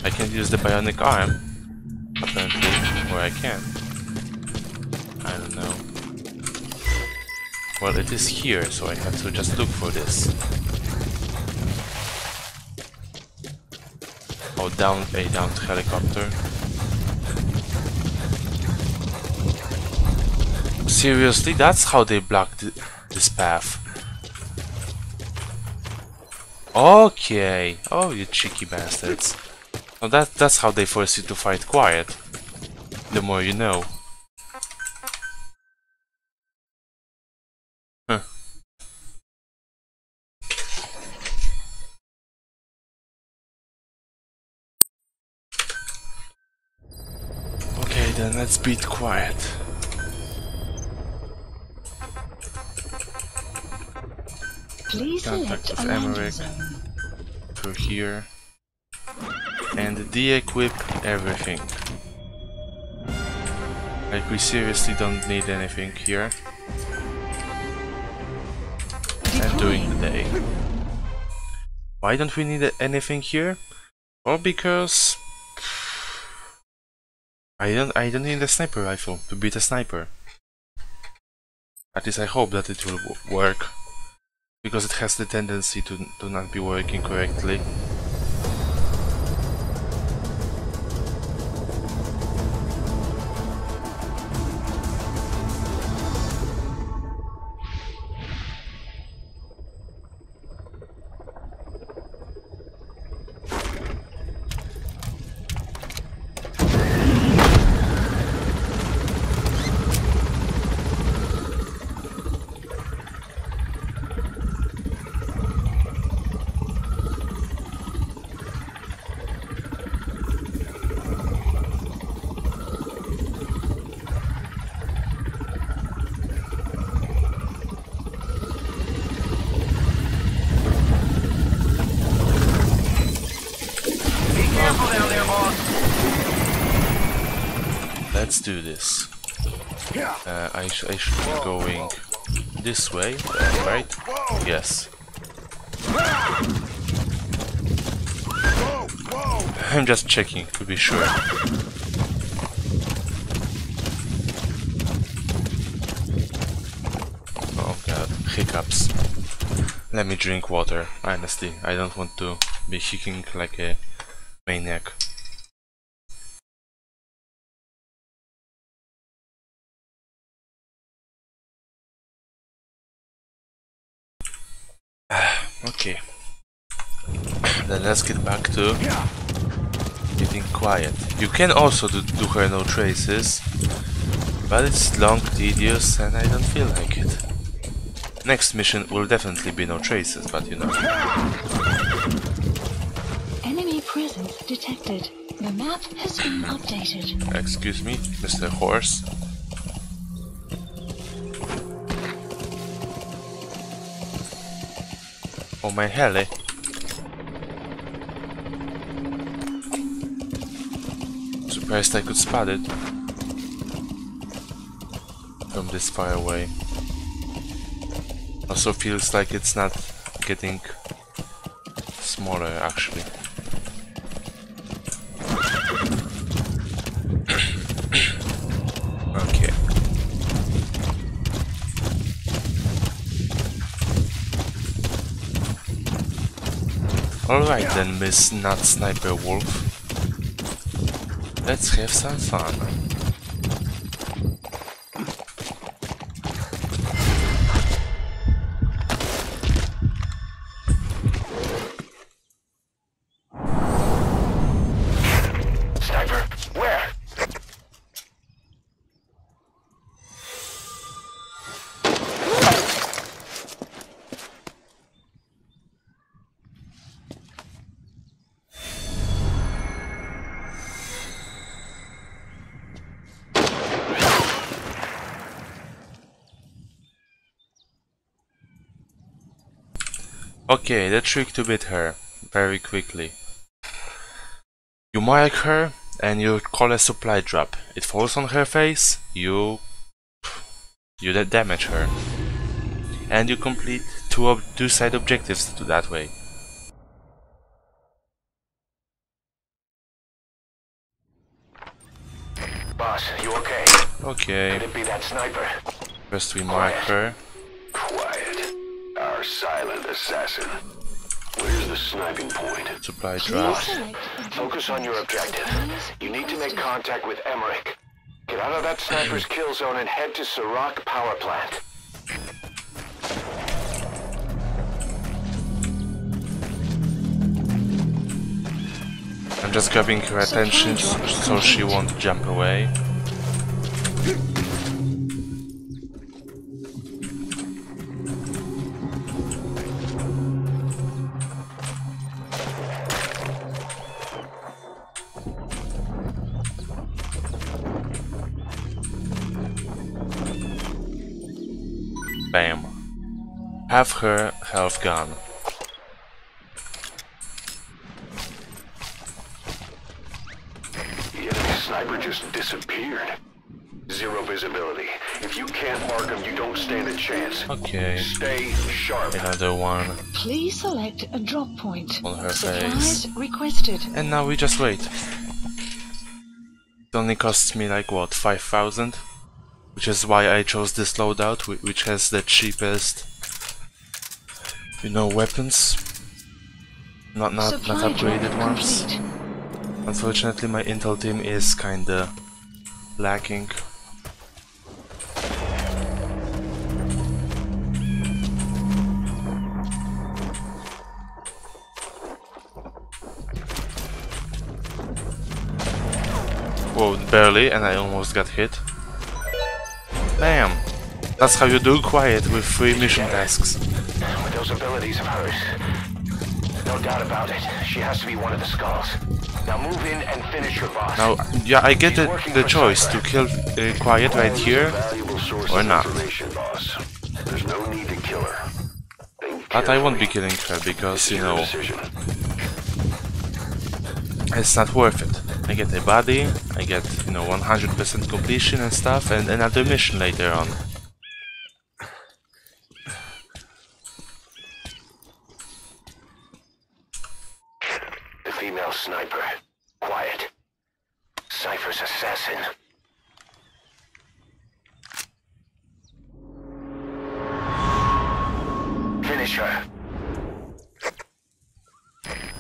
I can't use the bionic arm, apparently, or I can. I don't know. Well, it is here, so I have to just look for this. Oh, downed helicopter. Seriously, that's how they blocked this path. Okay. Oh, you cheeky bastards. Oh, that's how they force you to fight quiet. The more you know. Huh. Okay, then let's beat quiet. Please Contact select with a landing Emmerich zone. through here and de-equip everything. Like, we seriously don't need anything here. And during the day. Why don't we need anything here? Well, because I don't need a sniper rifle to beat a sniper. At least I hope that it will work, because it has the tendency to not be working correctly. Let's do this. I should be going this way, right? Yes. I'm just checking to be sure. Oh god, hiccups. Let me drink water, honestly. I don't want to be hicking like a maniac. Okay. Then let's get back to getting quiet. You can also do her no traces, but it's long, tedious, and I don't feel like it. Next mission will definitely be no traces, but you know. Enemy presence detected. The map has been updated. Excuse me, Mr. Horse. Oh my heli. Surprised I could spot it from this far away. Also feels like it's not getting smaller actually. Okay. Alright then, Miss Not Sniper Wolf. Let's have some fun. Sniper, where? Okay, the trick to beat her very quickly. You mark her and you call a supply drop. It falls on her face, you damage her. And you complete two side objectives that way. Boss, you okay? Okay. Could it be that sniper? First we mark her. Quiet. Our silent assassin. Where's the sniping point? Supply drop. Focus on your objective. You need to make contact with Emmerich. Get out of that sniper's kill zone and head to Sirach power plant. I'm just grabbing her attention so she won't jump away. Bam. Have her health gone. The enemy sniper just disappeared. Zero visibility. If you can't mark him, you don't stand a chance. Okay. Stay sharp. Another one Please select a drop point. on her Supplies face. requested. And now we just wait. It only costs me like what, 5,000? Which is why I chose this loadout, which has the cheapest, you know, weapons. Not upgraded ones. Unfortunately, my intel team is kinda lacking. Whoa, barely, and I almost got hit. Bam! That's how you do quiet with 3 mission tasks. With those abilities of hers, no doubt about it, she has to be one of the skulls. Now move in and finish your boss. Now, yeah, I get the choice to kill Quiet right here or not. There's no need to kill her. But I won't be killing her because, you know, it's not worth it. I get a body, I get, you know, 100% completion and stuff, and another mission later on. The female sniper. Quiet. Cypher's assassin. Finish her.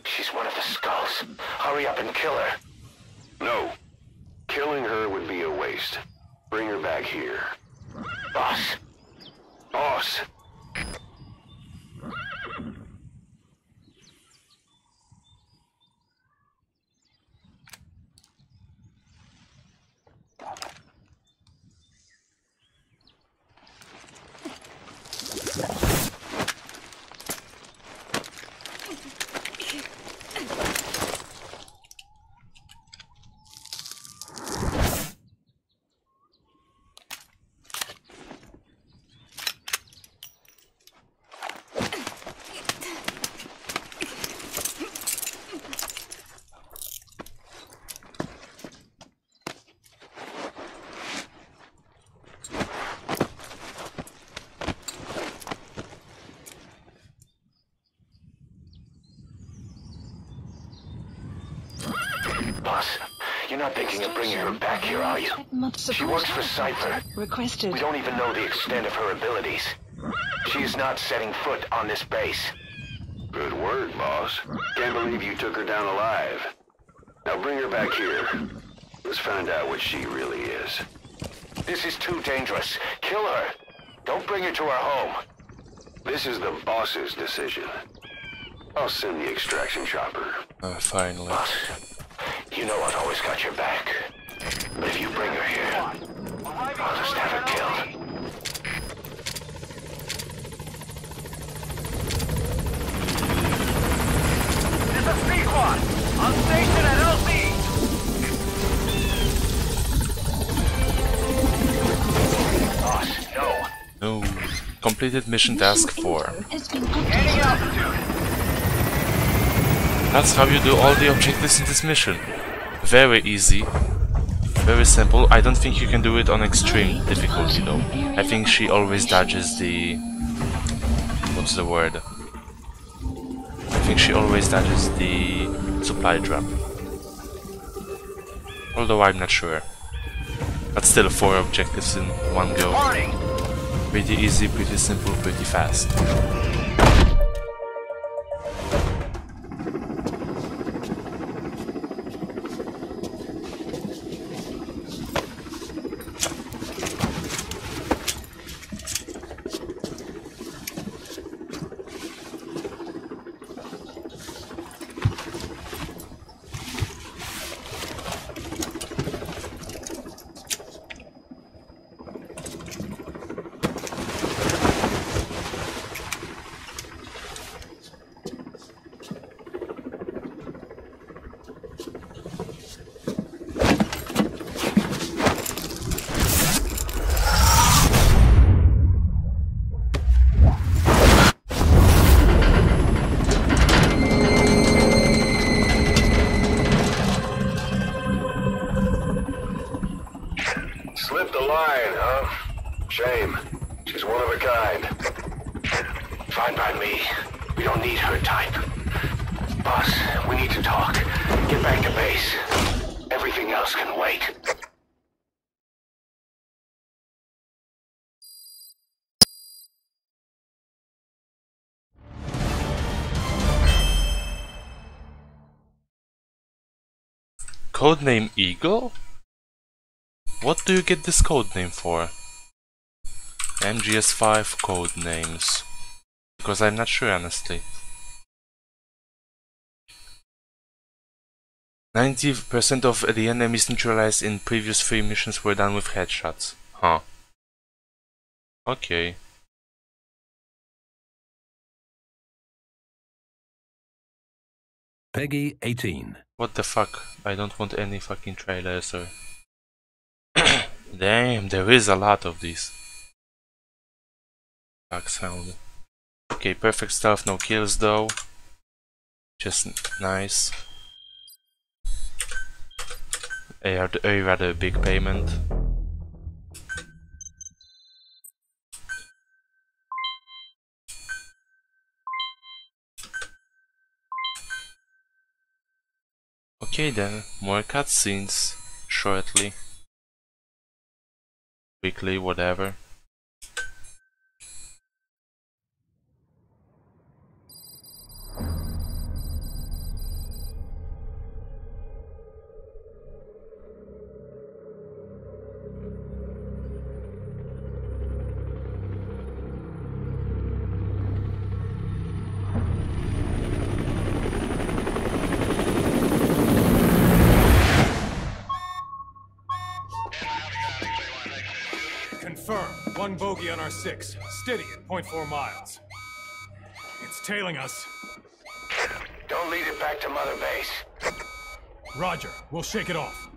She's one of the skulls. Hurry up and kill her. No. Killing her would be a waste. Bring her back here. Boss. Boss. Boss, you're not thinking of bringing her back here, are you? She works for Cypher. Requested. We don't even know the extent of her abilities. She is not setting foot on this base. Good word, boss. Can't believe you took her down alive. Now bring her back here. Let's find out what she really is. This is too dangerous. Kill her. Don't bring her to our home. This is the boss's decision. I'll send the extraction chopper. Finally. Boss, you know I've always got your back. But if you bring her here, I'll just have her killed. This is C-Quad! On station at LZ! Boss, no. No. Completed mission task 4. Gaining altitude! That's how you do all the objectives in this mission. Very easy. Very simple. I don't think you can do it on extreme difficulty though. I think she always dodges the... what's the word? I think she always dodges the supply drop. Although I'm not sure. But still 4 objectives in one go. Pretty easy, pretty simple, pretty fast. Fine by me. We don't need her type. Boss, we need to talk. Get back to base. Everything else can wait. Codename Eagle? What do you get this codename for? MGS V codenames. Because I'm not sure, honestly. 90% of the enemies neutralized in previous 3 missions were done with headshots. Huh. Okay. Peggy 18. What the fuck? I don't want any fucking trailers or... Damn, there is a lot of these. Fuck sound. Okay, perfect stuff, no kills though. Just nice. A rather big payment. Okay then, more cutscenes shortly. Quickly, whatever. Confirm. 1 bogey on our 6. Steady at 0.4 miles. It's tailing us. Don't lead it back to Mother Base. Roger. We'll shake it off.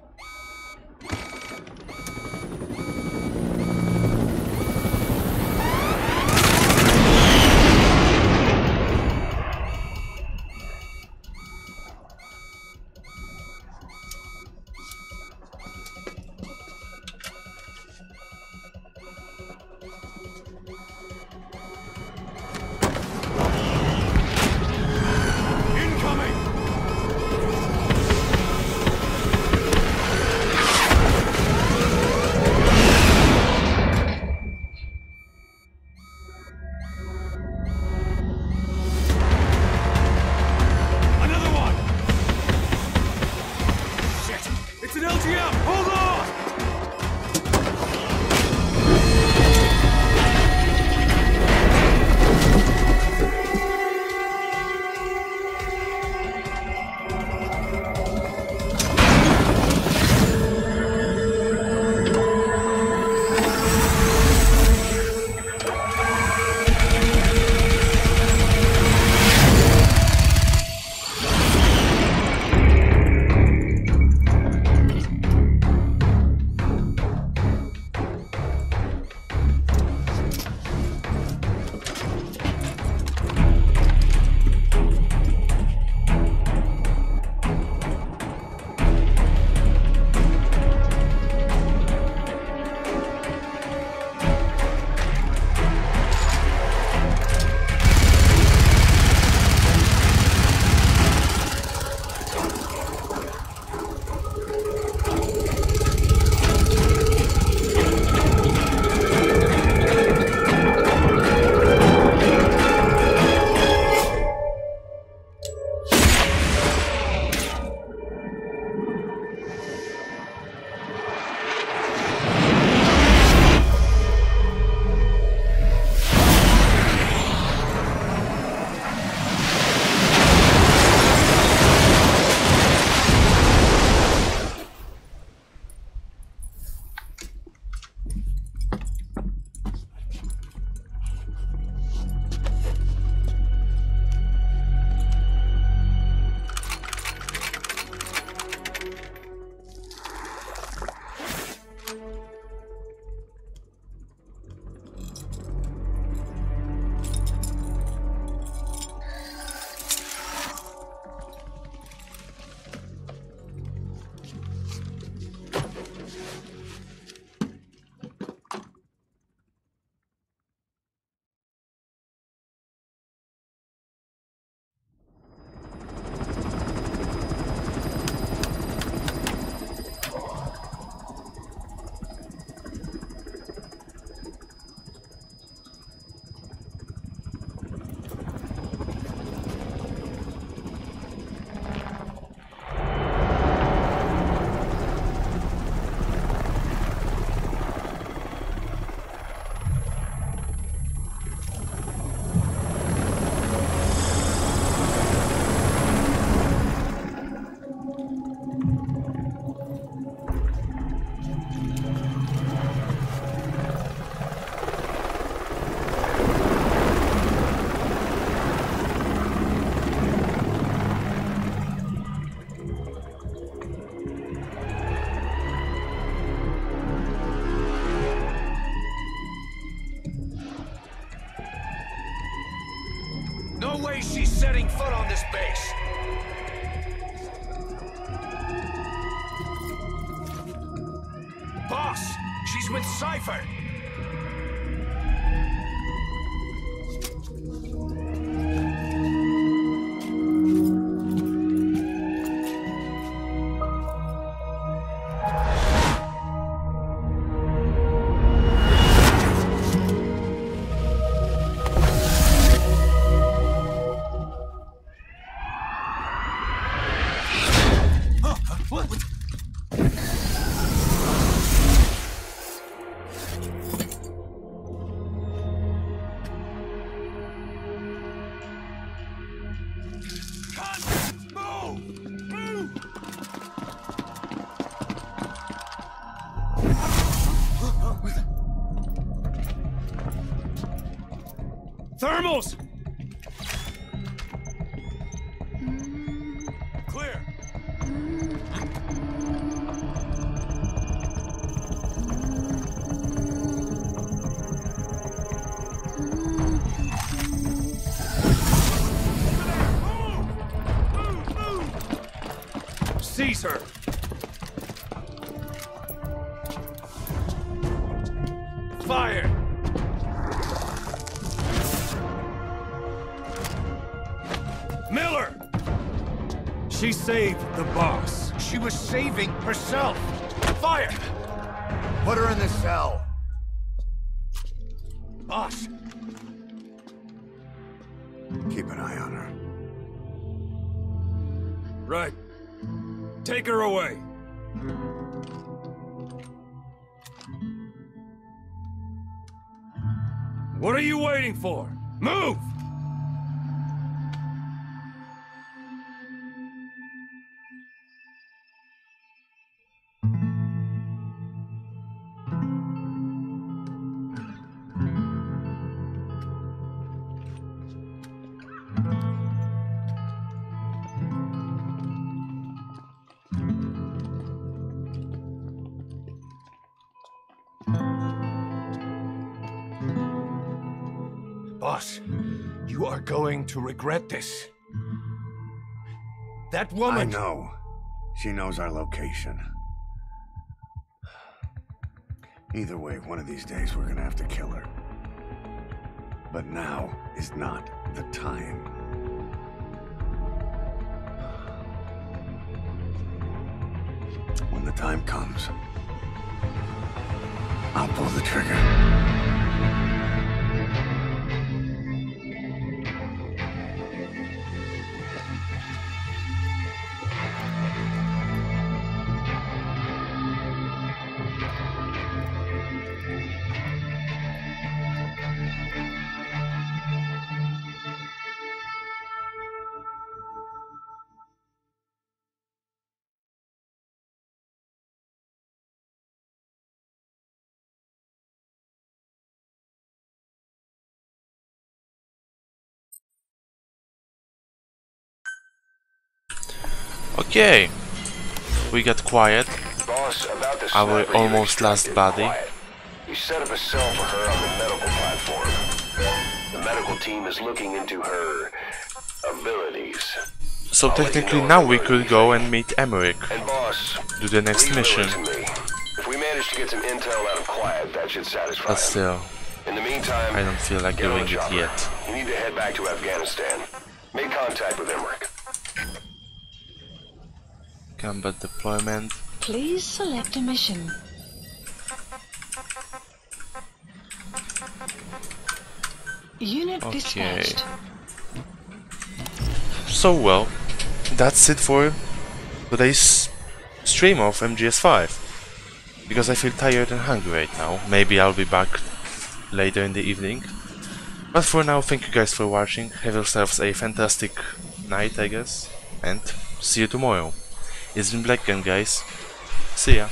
No way she's setting foot on this base. Boss, she's with Cypher. Thermals! Clear. Seize her. Fire. Miller! She saved the boss. She was saving herself. Fire! Put her in the cell. Boss! Keep an eye on her. Right. Take her away. What are you waiting for? Move! Boss, you are going to regret this. That woman... I know. She knows our location. Either way, one of these days we're gonna have to kill her. But now is not the time. When the time comes, I'll pull the trigger. Okay, we got quiet. Boss, about the Our sniper, almost you last extracted body. Quiet. You set up a cell for her on the medical platform. The medical team is looking into her abilities. So technically now we could go and meet Emmerich. And boss, Do the next leave mission. Miller to me. If we manage to get some intel out of Quiet, that should satisfy But him. still, In the meantime, I don't feel like get on doing the it chopper. yet. You need to head back to Afghanistan. Make contact with Emmerich. Combat deployment. Please select a mission. Unit Okay. dispatched. So well, that's it for today's stream of MGS 5. Because I feel tired and hungry right now. Maybe I'll be back later in the evening. But for now, thank you guys for watching. Have yourselves a fantastic night, I guess. And see you tomorrow. It's been Black Gun, guys. See ya.